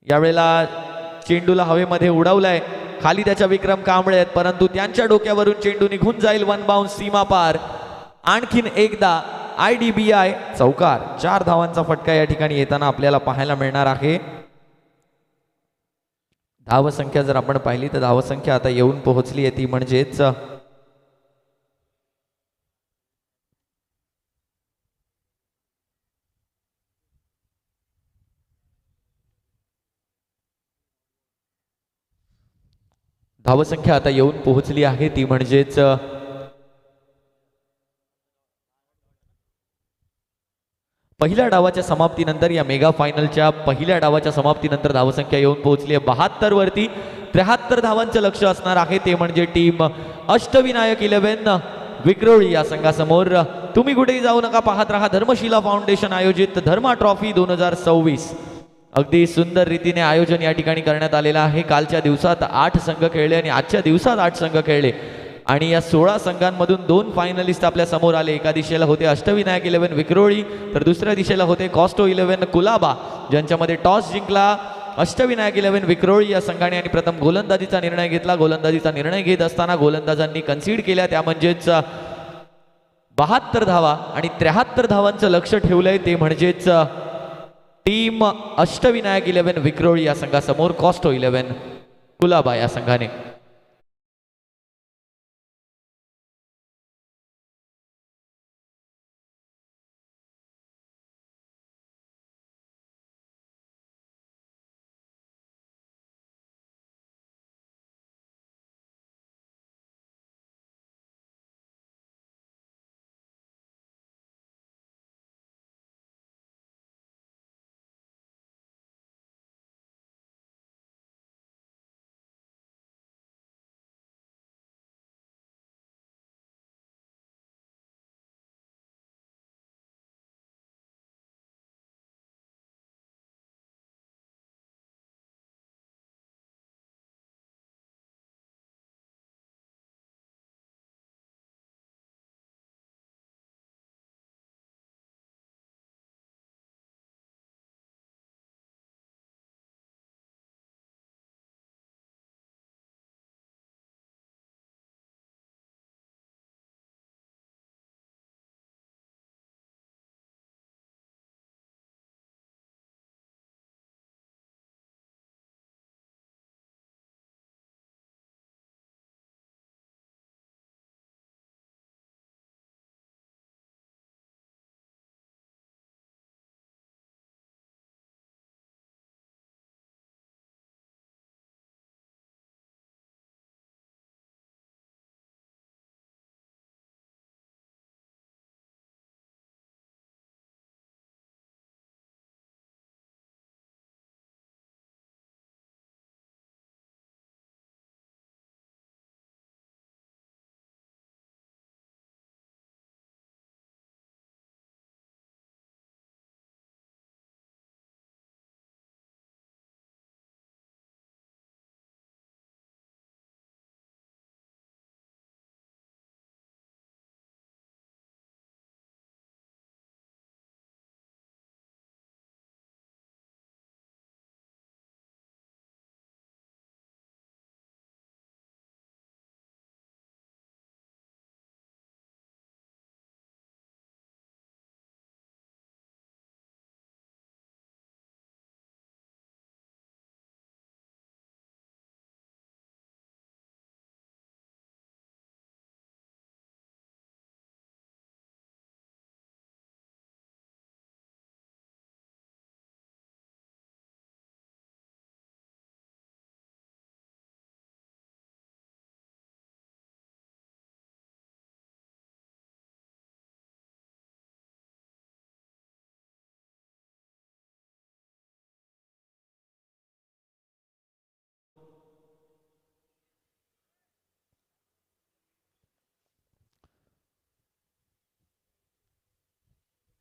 यावेळेला चेंडूला हवेमध्ये उडवलाय. खाली त्याच्या विक्रम कांबळे आहेत परंतु त्यांच्या डोक्यावरून चेंडू निघून जाईल. 1 बाउन्स सीमा पार. आणखीन एकदा IDBI चौकार. 4 धावांचा फटका या ठिकाणी येताना आपल्याला पाहायला मिळणार आहे. धावसंख्या जर आपण पाहिली तर धावसंख्या आता येऊन पोहोचली आहे ती म्हणजेच पहिल्या डावाच्या समाप्तीनंतर या मेगा फायनलच्या पहिल्या डावाच्या समाप्तीनंतर धावसंख्या येऊन पोहोचली आहे 72 वरती. 73 धावांचं लक्ष असणार आहे ते म्हणजे टीम अष्टविनायक 11 विक्रोळी या संघासमोर. तुम्ही कुठेही जाऊ नका. पाहत रहा धर्मशिला फाउंडेशन आयोजित धर्मा ट्रॉफी 2026. अगदी सुंदर रीतीने आयोजन या ठिकाणी करण्यात आलेलं आहे. कालच्या दिवसात 8 संघ खेळले आणि आजच्या दिवसात 8 संघ खेळले आणि या 16 संघांमधून 2 फायनलिस्ट आपल्या समोर आले. एका दिशेला होते अष्टविनायक 11 विक्रोळी तर दुसऱ्या दिशेला होते कॉस्टो 11 कुलाबा, ज्यांच्यामध्ये टॉस जिंकला अष्टविनायक 11 विक्रोळी या संघाने आणि प्रथम गोलंदाजीचा निर्णय घेतला. गोलंदाजीचा निर्णय घेत असताना गोलंदाजांनी कन्सीड केल्या, त्या म्हणजेच 72 धावा आणि 73 धावांचं लक्ष ठेवलंय ते म्हणजेच टीम अष्टविनायक 11 विक्रोळी या संघासमोर कॉस्टो 11 कुलाबा या संघाने.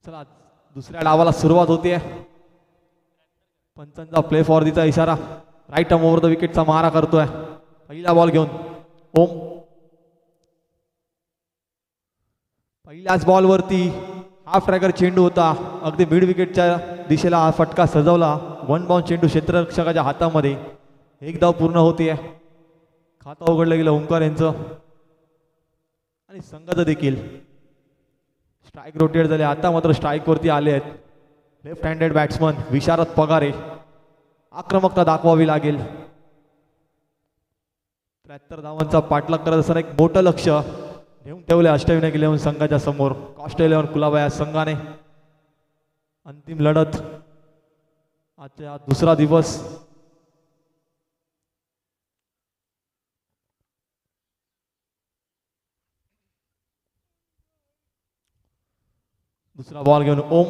चला दुसऱ्या डावाला सुरुवात होते. पंचांचा प्ले फॉर दीचा इशारा. राईट आर्म ओव्हर द विकेटचा मारा करतोय. पहिला बॉल घेऊन ओम. पहिल्याच बॉलवरती हाफ ट्रॅकर चेंडू होता. अगदी मिड विकेटच्या दिशेला हा फटका सजवला. वन बाउंड चेंडू क्षेत्ररक्षकाच्या हातामध्ये. एक धाव पूर्ण होतीये. खातं उघडलं गेलं ओंकार यांचं आणि संघाचं देखील. स्ट्राईक रोटेट झाले. आता मात्र स्ट्राईकवरती आले आहेत लेफ्ट हँडेड बॅट्समन विशारद पगारे. आक्रमकता दाखवावी लागेल. 73 धावांचा पाठलाग करत असताना एक मोठं लक्ष घेऊन ठेवले अष्टविनायक इलेव्हन संघाच्या समोर. कॉस्ट इलेव्हन कुलाबा संघाने अंतिम लढत आजच्या दुसरा दिवस. दुसरा बॉल घेऊन ओम.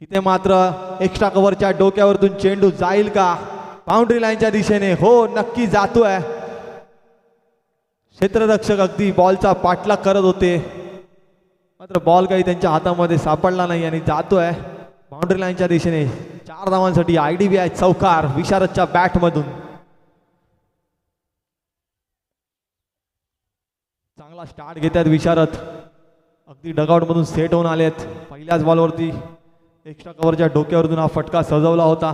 इथे मात्र एक्स्ट्रा कव्हरच्या डोक्यावरतून चेंडू जाईल का बाउंड्री लाईनच्या दिशेने? हो नक्की जातोय. क्षेत्ररक्षक अगदी बॉलचा पाठलाग करत होते मात्र बॉल काही त्यांच्या हातामध्ये सापडला नाही आणि जातोय बाउंड्री लाईनच्या दिशेने. 4 धावांसाठी IDBI चौकार विशारदच्या बॅटमधून. चांगला स्टार्ट घेतात विशारद. अगदी डगआउट मधून सेट होऊन आलेत. पहिल्याच बॉलवरती एक्स्ट्रा कव्हरच्या डोक्यावरतून हा फटका सजवला होता.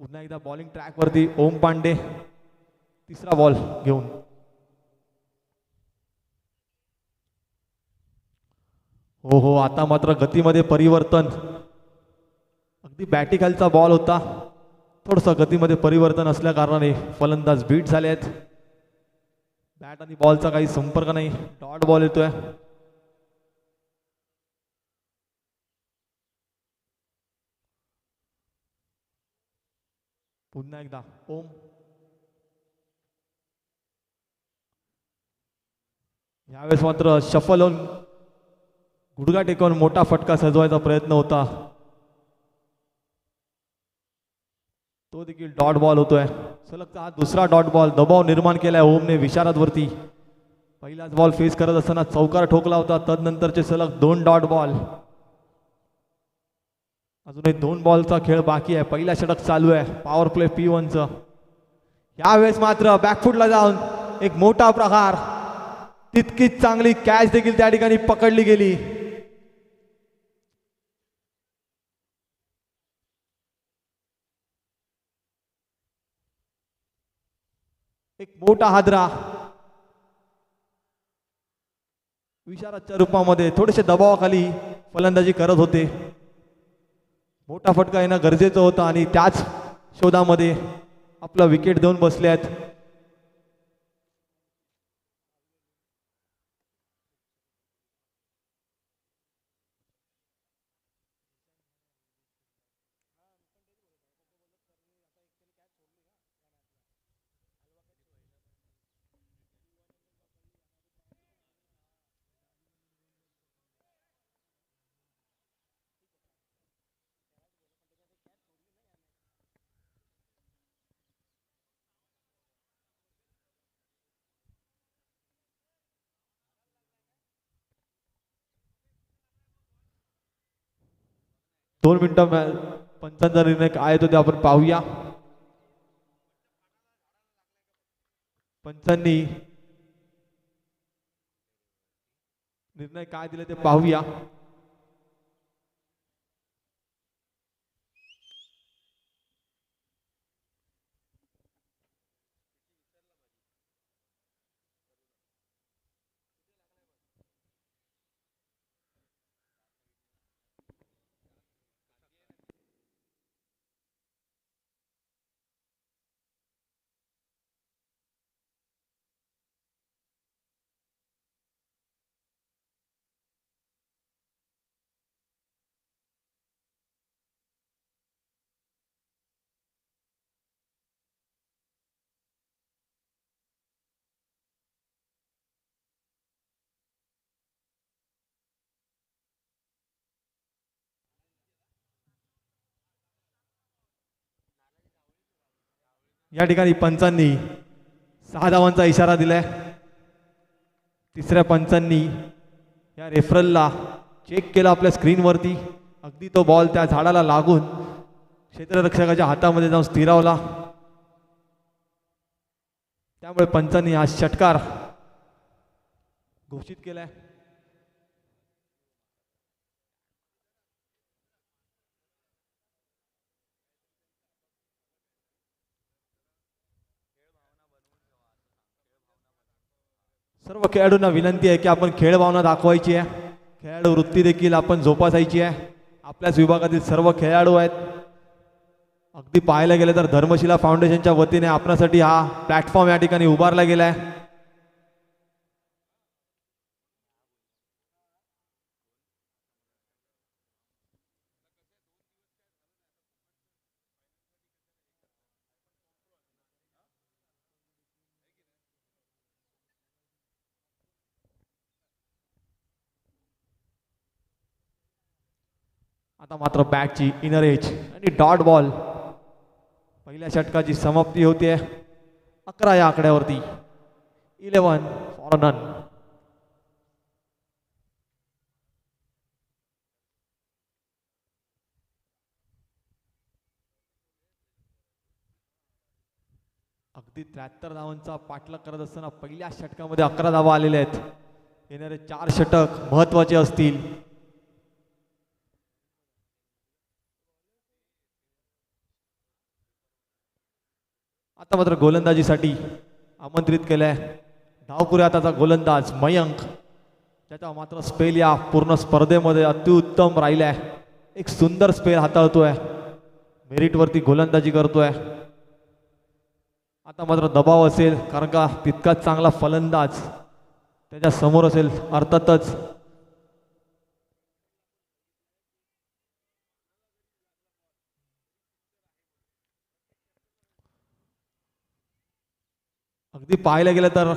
पुन्हा एकदा बॉलिंग ट्रॅक वरती ओम पांडे. तिसरा बॉल घेऊन हो आता मात्र गतीमध्ये परिवर्तन. अगदी बॅटी खालचा बॉल होता. थोडंसं गतीमध्ये परिवर्तन असल्या कारणाने फलंदाज बीट झाले आहेत. बॅट आणि बॉलचा काही संपर्क नाही. डॉट बॉल येतोय. पुन्हा एकदा ओम. यावेळेस मात्र शफल होऊन गुडघा टेकवून मोठा फटका सजवायचा प्रयत्न होता. तो देखील डॉट बॉल होतोय. सलग हा दुसरा डॉट बॉल. दबाव निर्माण केलाय ओमने विशारदवरती. पहिलाच बॉल फेस करत असताना चौकार ठोकला होता. तदनंतरचे सलग 2 डॉट बॉल. अजूनही 2 बॉलचा खेळ बाकी आहे. पहिला षटक चालू आहे पॉवर प्ले P1चं. यावेळेस मात्र बॅकफुटला जाऊन एक मोठा प्रहार. तितकीच चांगली कॅच देखील त्या ठिकाणी पकडली गेली. एक मोठा हादरा विशारदच्या रूपामध्ये. थोडेसे दबावाखाली फलंदाजी करत होते. मोठा फटका येणं गरजेचं होतं आणि त्याच शोधामध्ये आपला विकेट देऊन बसले आहेत. दोन मिनिटं पंचांचा निर्णय काय येतो ते आपण पाहूया. पंचांनी निर्णय काय दिले ते पाहूया. या ठिकाणी पंचांनी 6 धावांचा इशारा दिलाय. तिसऱ्या पंचांनी या रेफरलला चेक केलं आपल्या स्क्रीनवरती. अगदी तो बॉल त्या झाडाला लागून क्षेत्ररक्षकाच्या हातामध्ये जाऊन स्थिरावला. त्यामुळे पंचांनी हा षटकार घोषित केलाय. सर्व खेळाडूंना विनंती आहे की आपण खेळ भावना दाखवायची आहे. खेळाडू वृत्ती देखील आपण जोपासायची आहे. आपल्याच विभागातील सर्व खेळाडू आहेत. अगदी पाहायला गेलं तर धर्मशिला फाउंडेशनच्या वतीने आपणासाठी हा प्लॅटफॉर्म या ठिकाणी उभारला गेला आहे. आता मात्र बॅटची इनर एज आणि डॉट बॉल. पहिल्या षटकाची समाप्ती होते 11 या आकड्यावरती. 11 फॉर नन. अगदी 73 धावांचा पाठलाग करत असताना पहिल्या षटकामध्ये 11 धावा आलेल्या आहेत. येणारे 4 षटक महत्वाचे असतील. आता मात्र गोलंदाजीसाठी आमंत्रित केलंय धावपुऱ्या हाताचा गोलंदाज मयंक, ज्याचा मात्र स्पेल या पूर्ण स्पर्धेमध्ये अतिउत्तम राहिलाय. एक सुंदर स्पेल हाताळतोय, मेरिटवरती गोलंदाजी करतोय. आता मात्र दबाव असेल कारण का तितकाच चांगला फलंदाज त्याच्या समोर असेल. अर्थातच अगदी पाहायला गेलं तर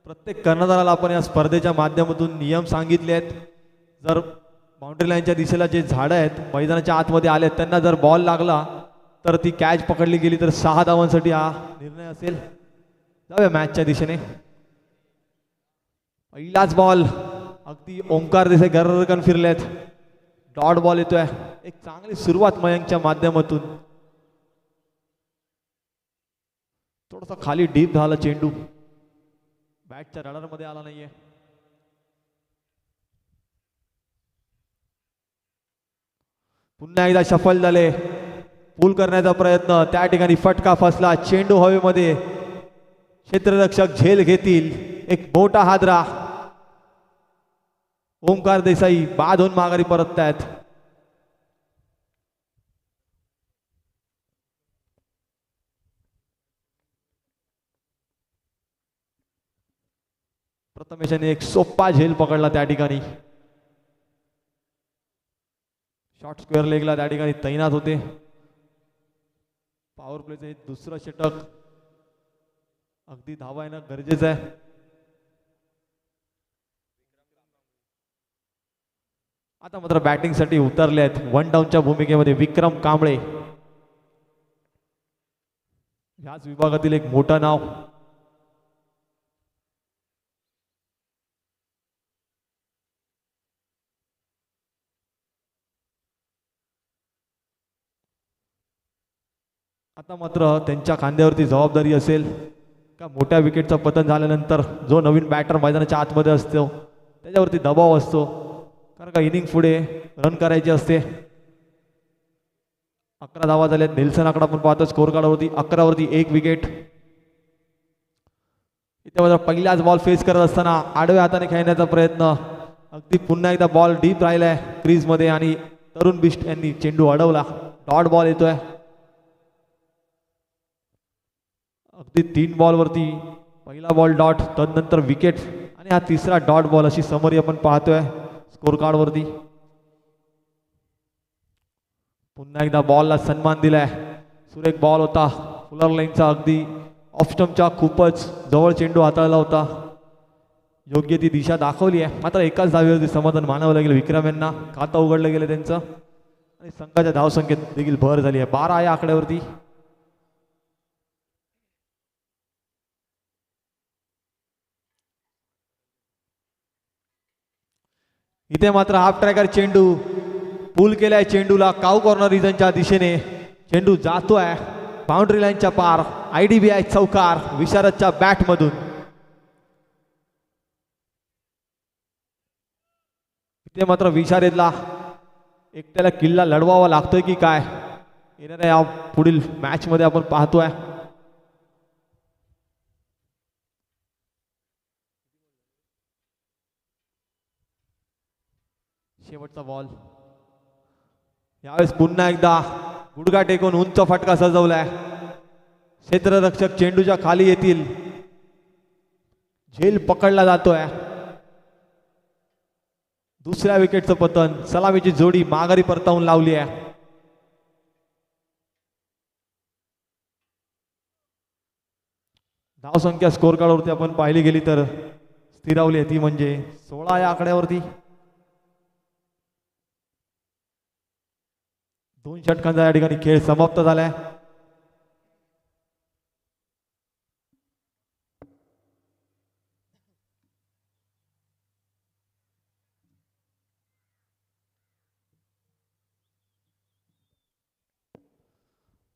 प्रत्येक कर्णधाराला आपण या स्पर्धेच्या माध्यमातून नियम सांगितले आहेत. जर बाउंड्री लाईनच्या दिशेला जे झाडं आहेत मैदानाच्या आतमध्ये आले आहेत त्यांना जर बॉल लागला तर ती कॅच पकडली गेली तर 6 धावांसाठी हा निर्णय असेल. जाऊया मॅचच्या दिशेने. पहिलाच बॉल अगदी ओंकार देसाई गररकन फिरलेत. डॉट बॉल येतोय. एक चांगली सुरुवात मयंकच्या माध्यमातून. थोडासा खाली डीप झाला चेंडू, बॅटच्या रडार मध्ये आला नाहीये. पुन्हा एकदा शफल झाले. पूल करण्याचा प्रयत्न, त्या ठिकाणी फटका फसला. चेंडू हवेमध्ये, क्षेत्ररक्षक झेल घेतील. एक मोठा हादरा. ओंकार देसाई बाद होऊन माघारी परततायत. प्रथमेशाने एक सोपा झेल पकडला त्या ठिकाणी. शॉर्ट स्क्वेअर लेगला त्या ठिकाणी तैनात होते. पॉवर प्लेचं हे दुसरं षटक. अगदी धावा येणं गरजेचं आहे. आता मात्र बॅटिंगसाठी उतरले आहेत वन डाऊनच्या भूमिकेमध्ये विक्रम कांबळे. ह्याच विभागातील एक मोठं नाव. आता मात्र त्यांच्या खांद्यावरती जबाबदारी असेल का मोठ्या विकेटचं पतन झाल्यानंतर जो नवीन बॅटर मैदानाच्या आतमध्ये असतो त्याच्यावरती दबाव असतो, कारण का इनिंग पुढे रन करायची असते. 11 धावा झाल्यात. नेल्सन आकडा आपण पाहतो स्कोर कार्डवरती 11 वरती 1 विकेट. इथे मात्र पहिलाच बॉल फेस करत असताना आडव्या हाताने खेळण्याचा प्रयत्न. अगदी पुन्हा एकदा बॉल डीप राहिलाय क्रीजमध्ये आणि तरुण बिष्ट यांनी चेंडू अडवला. डॉट बॉल येतोय. अगदी 3 बॉलवरती पहिला बॉल डॉट, तदनंतर विकेट आणि हा तिसरा डॉट बॉल, अशी समरी आपण पाहतोय स्कोर कार्डवरती. पुन्हा एकदा बॉलला सन्मान दिलाय. सुरेख बॉल होता फुलर लाईनचा. अगदी ऑफ स्टंपच्या खूपच जवळ चेंडू हाताळला होता. योग्य ती दिशा दाखवली आहे. मात्र एकाच धावेवरती समाधान मानावं लागेल विक्रम यांना. खाता उघडलं गेलं त्यांचं आणि संघाच्या धावसंख्येत देखील भर झाली आहे. 12 या आकड्यावरती. इथे मात्र हाफ ट्रॅकर चेंडू पुल केलाय चेंडूला काऊ कॉर्नर रिजनच्या दिशेने. चेंडू जातोय बाउंड्री लाईनच्या पार. IDBI चौकार विशारदच्या बॅटमधून. इथे मात्र विशारदला एकट्याला किल्ला लढवावा लागतोय की काय येणाऱ्या या पुढील मॅच मध्ये आपण पाहतोय. शेवटचा बॉल. यावेळेस पुन्हा एकदा गुडघा टेकून उंच फटका सजवलाय. क्षेत्ररक्षक चेंडूच्या खाली येतील. झेल पकडला जातोय. दुसऱ्या विकेटचं पतन. सलामीची जोडी माघारी परतावून लावली आहे. धावसंख्या स्कोर कार्डवरती आपण पाहिली गेली तर स्थिरावली आहे ती म्हणजे 16 या आकड्यावरती. 2 षटकांचा या ठिकाणी खेळ समाप्त झालाय.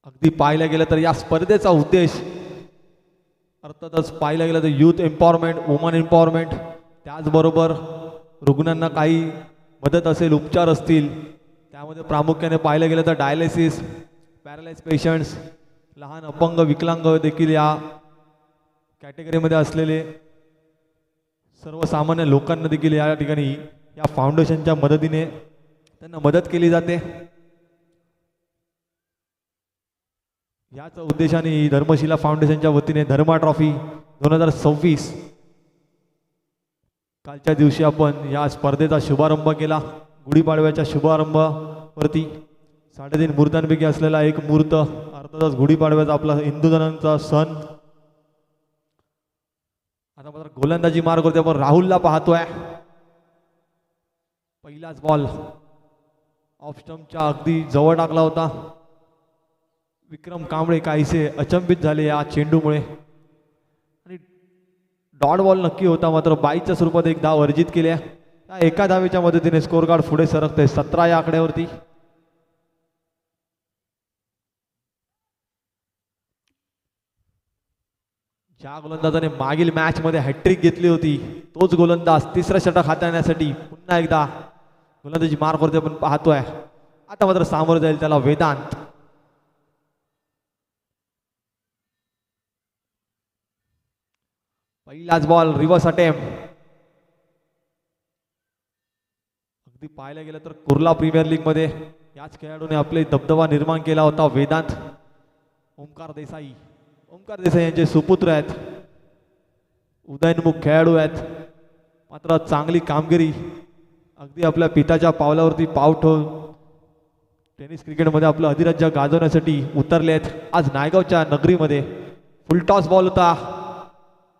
अगदी पाहिलं गेलं तर या स्पर्धेचा उद्देश अर्थातच पाहिलं गेलं तर यूथ एम्पॉवरमेंट, वुमन एम्पॉवरमेंट, त्याचबरोबर रुग्णांना काही मदत असेल, उपचार असतील, त्यामध्ये प्रामुख्याने पाहिलं गेलं तर डायलिसिस, पॅरालाइज पेशंट्स, लहान अपंग विकलांग देखील या कॅटेगरीमध्ये असलेले सर्वसामान्य लोकांना देखील या ठिकाणी या फाउंडेशनच्या मदतीने त्यांना मदत केली जाते. याच उद्देशाने धर्मशिला फाउंडेशनच्या वतीने धर्मा ट्रॉफी 2026 कालच्या दिवशी आपण या स्पर्धेचा शुभारंभ केला. गुढीपाडव्याच्या शुभारंभावरती 3.5 मुहूर्तांपैकी असलेला एक मुहूर्त अर्थातच गुढीपाडव्याचा आपला हिंदू जणांचा सण. आता मात्र गोलंदाजी मार्ग करते आपण राहुलला पाहतोय. पहिलाच बॉल ऑफ स्टंपच्या अगदी जवळ टाकला होता. विक्रम कांबळे काहीसे अचंबित झाले या चेंडूमुळे आणि डॉट बॉल नक्की होता, मात्र बाईच्या स्वरूपात एक धाव अर्जित केल्या. त्या एका धावेच्या मदतीने स्कोर कार्ड पुढे सरकते 17 या आकड्यावरती. ज्या गोलंदाजाने मागील मॅच मध्ये हॅट्रिक घेतली होती तोच गोलंदाज तिसरा षटक हाताळण्यासाठी पुन्हा एकदा गोलंदाजी मार्क वरती आपण पाहतोय. आता मात्र सामोरं जाईल त्याला वेदांत. पहिलाच बॉल रिव्हर्स अटेम्प्ट. अगदी पाहायला गेलं तर कुर्ला प्रीमियर लीग मध्ये याच खेळाडूने आपले दबदबा निर्माण केला होता. वेदांत ओमकार देसाई. ओमकार देसाई यांचे सुपुत्र आहेत, उदयनमुख खेळाडू आहेत, मात्र चांगली कामगिरी अगदी आपल्या पिताच्या पावलावरती पाव ठेवून टेनिस क्रिकेटमध्ये आपलं अधिराज्य गाजवण्यासाठी उतरले आहेत. आज नायगावच्या नगरीमध्ये फुलटॉस बॉल होता.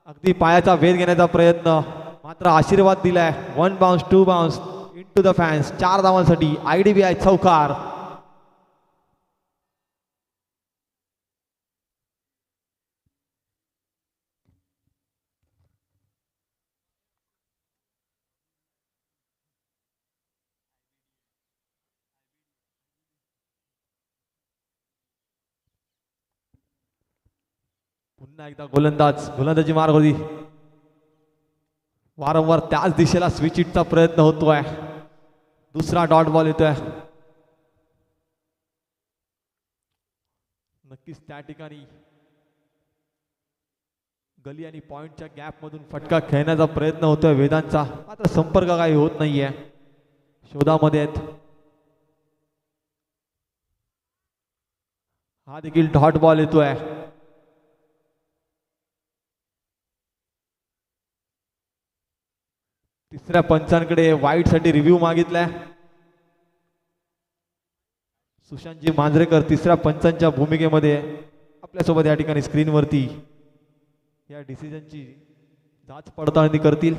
अगदी पायाचा वेध घेण्याचा प्रयत्न, मात्र आशीर्वाद दिलाय. 1 bounce 2 bounce into the fans. 4 धावांसाठी IDBI चौकार. पुन्हा एकदा गोलंदाजी मार्ग होती. वारंवार त्याच दिशेला स्विच हिटचा प्रयत्न होतोय. दुसरा डॉट बॉल येतोय. नक्कीच त्या ठिकाणी गली आणि पॉइंटच्या गॅप मधून फटका खेळण्याचा प्रयत्न होतोय वेदांचा, मात्र संपर्क काही होत नाहीये. शोधामध्ये आहेत. हा देखील डॉट बॉल येतोय. तिसऱ्या पंचांकडे वाईट साठी रिव्ह्यू मागितलाय. सुशांतजी मांजरेकर तिसऱ्या पंचांच्या भूमिकेमध्ये आपल्यासोबत या ठिकाणी स्क्रीनवरती या डिसिजनची जाच पडताळणी करतील.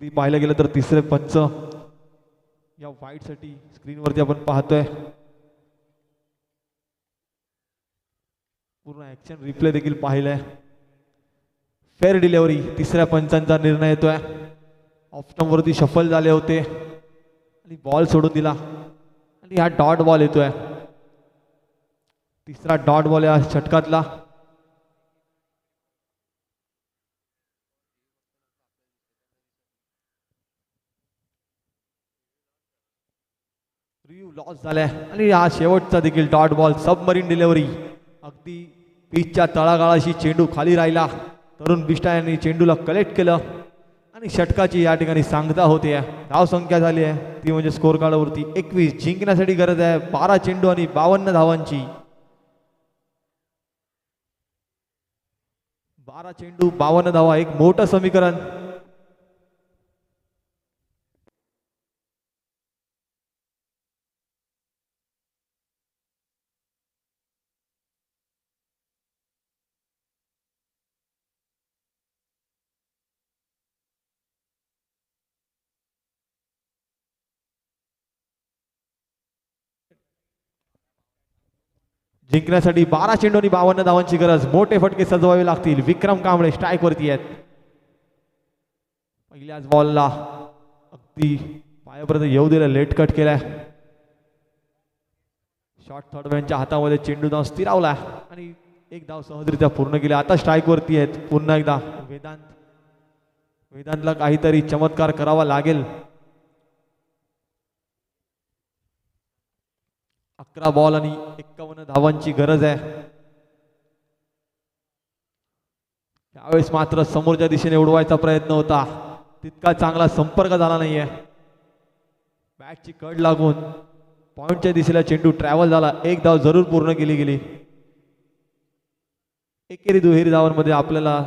अगदी पाहायला गेलं तर तिसरे पंच या वाईटसाठी स्क्रीनवरती आपण पाहतोय. पूर्ण ॲक्शन रिप्ले देखील पाहिलाय. फेअर डिलेवरी तिसऱ्या पंचांचा निर्णय येतोय. ऑफ स्टंपवरती शफल झाले होते आणि बॉल सोडून दिला आणि हा डॉट बॉल येतोय. तिसरा डॉट बॉल या षटकातला. रिव्ह्यू लॉस झालाय आणि हा शेवटचा देखील डॉट बॉल. सबमरीन डिलेवरी अगदी पिचच्या तळागाळाशी चेंडू खाली राहिला. तरुण बिष्टा यांनी चेंडूला कलेक्ट केलं आणि षटकाची या ठिकाणी सांगता होते. धाव संख्या झाली आहे ती म्हणजे स्कोर कार्डवरती 21. जिंकण्यासाठी गरज आहे 12 चेंडू आणि 52 धावांची. 12 चेंडू 52 धावा, एक मोठं समीकरण. जिंकण्यासाठी 12 चेंडू आणि 52 धावांची गरज. मोठे फटके सजवावे लागतील. विक्रम कांबळे स्ट्राईक वरती आहेत. पहिल्याच बॉलला अगदी पायापर्यंत येऊ दिलं, लेट कट केलाय. शॉर्ट थर्ड मॅनच्या हातामध्ये चेंडू धाव स्थिरावला आणि एक धाव सहजरित्या पूर्ण केली. आता स्ट्राईक वरती आहेत पुन्हा एकदा वेदांतला काहीतरी चमत्कार करावा लागेल. 11 बॉल आणि 51 धावांची गरज आहे. त्यावेळेस मात्र समोरच्या दिशेने उडवायचा प्रयत्न होता, तितका चांगला संपर्क झाला नाहीये. बॅटची कड लागून पॉइंटच्या दिशेला चेंडू ट्रॅव्हल झाला. एक धाव जरूर पूर्ण केली गेली. एकेरी दुहेरी धावांमध्ये आपल्याला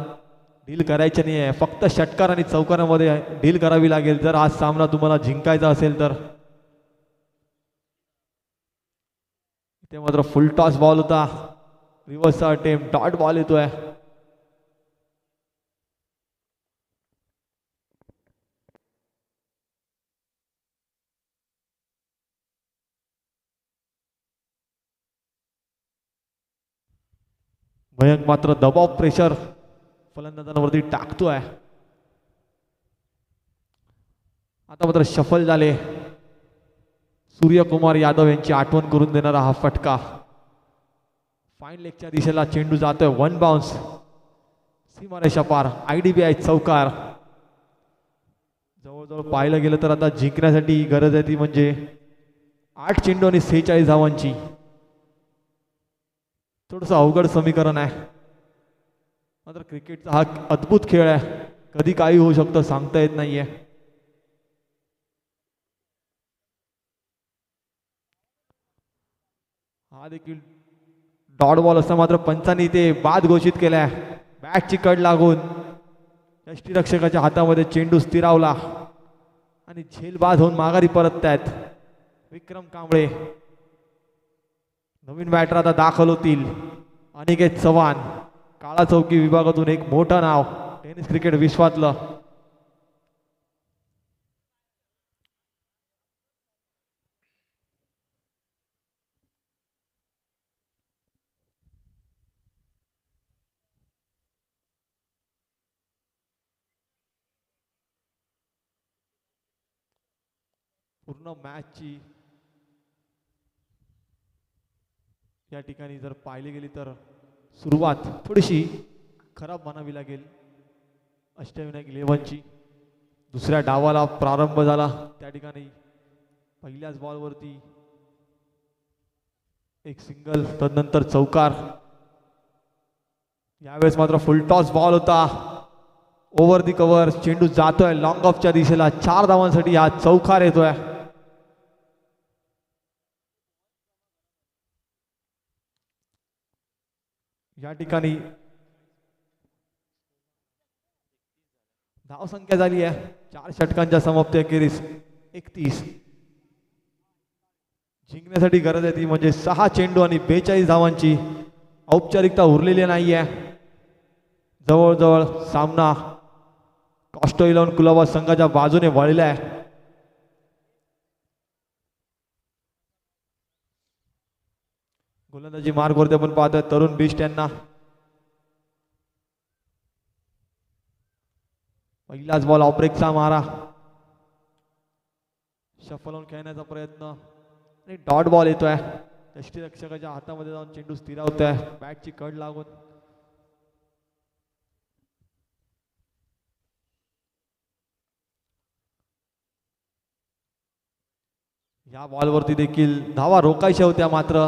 डील करायचे नाही आहे, फक्त षटकार आणि चौकारामध्ये डील करावी लागेल जर हा सामना तुम्हाला जिंकायचा असेल तर. इथे मात्र फुल टॉस बॉल होता. रिव्हर्सचा अटेम्प्ट, डॉट बॉल येतोय. मयंक मात्र दबाव प्रेशर फलंदाजांवरती टाकतोय. आता मात्र शफल झाले. सूर्यकुमार यादव यांची आठवण करून देणारा हा फटका. फाईन लेगच्या दिशेला चेंडू जातोय. 1 बाउन्स, सीमारेषा पार. IDBI चौकार. जवळजवळ पाहायला गेलं तर आता जिंकण्यासाठी गरज आहे ती म्हणजे 8 चेंडू आणि 46 धावांची. थोडस अवघड समीकरण आहे, मात्र क्रिकेटचा हा अद्भुत खेळ आहे. कधी काही होऊ शकतं सांगता येत नाहीये. हा देखील डॉट बॉल असता मात्र पंचांनी ते बाद घोषित केलाय. बॅटची कड लागून यष्टीरक्षकाच्या हातामध्ये चेंडू स्थिरावला आणि झेल बाद होऊन माघारी परततायत विक्रम कांबळे. नवीन बॅटर आता दाखल होतील. अनिकेत चव्हाण, काळा चौकी विभागातून एक मोठं नाव टेनिस क्रिकेट विश्वातलं. पूर्ण मॅचची या ठिकाणी जर पाहिली गेली तर सुरुवात थोडीशी खराब म्हणावी लागेल अष्टविनायक 11ची. दुसऱ्या डावाला प्रारंभ झाला त्या ठिकाणी पहिल्याच बॉलवरती एक सिंगल, तदनंतर चौकार. यावेळेस मात्र फुल टॉस बॉल होता. ओव्हर दी कव्हर चेंडू जातोय लॉंग ऑफच्या दिशेला. 4 धावांसाठी हा चौकार येतोय. या ठिकाणी धाव संख्या झाली आहे 4 षटकांच्या समाप्ती अखेरीस 31. जिंकण्यासाठी गरज आहे ती म्हणजे 6 चेंडू आणि 42 धावांची. औपचारिकता उरलेली नाहीये. जवळजवळ सामना कॉस्टो 11 कुलाबा संघाच्या बाजूने वळलेला आहे. गोलंदाजी मार्गवरती आपण पाहतोय तरुण बिष्ट यांना. पहिलाच बॉल ऑपरेकचा मारा, शफल होऊन खेळण्याचा प्रयत्न आणि डॉट बॉल येतोय. यष्टीरक्षकाच्या हातामध्ये जाऊन चेंडू स्थिरावतोय बॅटची कड लागून. या बॉलवरती देखील धावा रोखायच्या होत्या, मात्र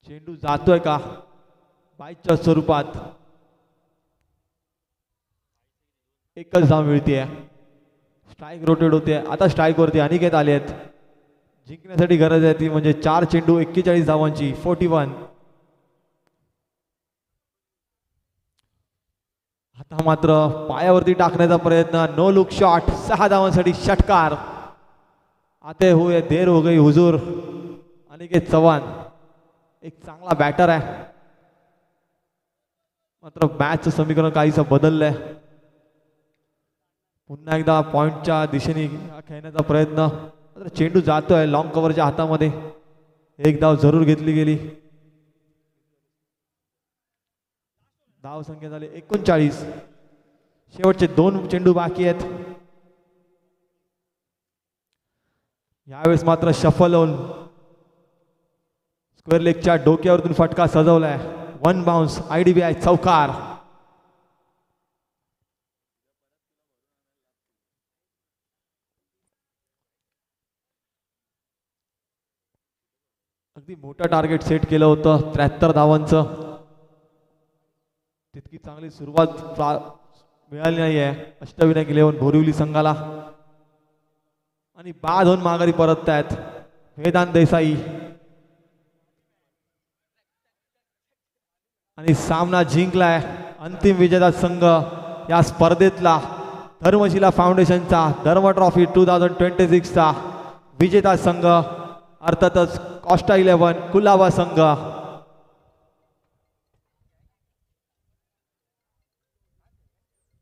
चेंडू जातोय का बाईच्या स्वरूपात. एकच धाव मिळते. स्ट्राईक रोटेट होते. आता स्ट्राईक वरती अनिकेत आले आहेत. जिंकण्यासाठी गरज आहे ती म्हणजे 4 चेंडू 41 धावांची 41. आता मात्र पायावरती टाकण्याचा प्रयत्न, नो लुक शॉट, 6 धावांसाठी षटकार. आते हुए देर हो गई हुजूर. अनिकेत चव्हाण एक चांगला बॅटर आहे, मात्र मॅचचं समीकरण काहीसं बदललंय. पुन्हा एकदा पॉइंटच्या दिशेने खेळण्याचा प्रयत्न, मात्र चेंडू जातोय लॉंग कव्हरच्या हातामध्ये. एक धाव जरूर घेतली गेली. धाव संख्या झाली 39. शेवटचे 2 चेंडू बाकी आहेत. यावेळेस मात्र शफल होऊन स्क्वेअर लेगच्या डोक्यावरतून फटका सजवलाय. 1 बाउन्स, IDBI चौकार. अगदी मोठं टार्गेट सेट केलं होतं 73 धावांचं. तितकी चांगली सुरुवात मिळाली नाही आहे अष्टविनायक 11 बोरिवली संघाला. आणि बाद होऊन माघारी परतत आहेत वेदांत देसाई. आणि सामना जिंकलाय अंतिम विजेता संघ या स्पर्धेतला धर्मशिला फाउंडेशनचा धर्म ट्रॉफी 2026 चा विजेता संघ अर्थातच कॉस्टा 11 कुलाबा संघ.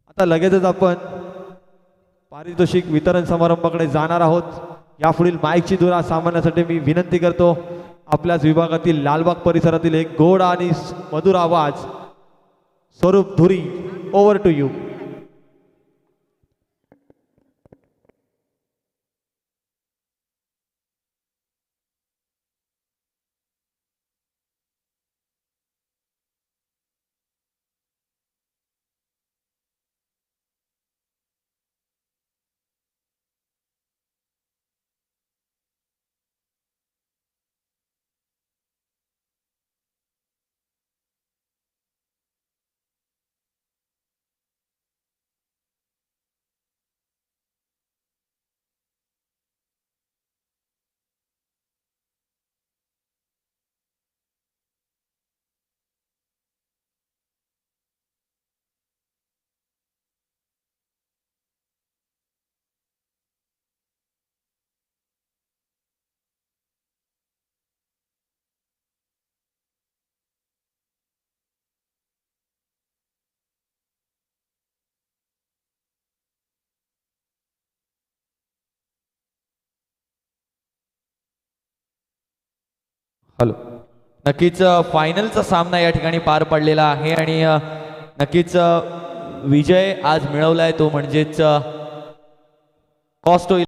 आता लगेचच आपण पारितोषिक वितरण समारंभाकडे जाणार आहोत. यापुढील माईकची धुरा सामान्यासाठी मी विनंती करतो, आपल्याच विभागातील लालबाग परिसरातील एक गोड आणि मधुर आवाज स्वरूप धुरी, ओव्हर टू यू. हॅलो. नक्कीच फायनलचा सामना या ठिकाणी पार पडलेला आहे आणि नक्कीच विजय आज मिळवलाय तो म्हणजेच कॉस्टो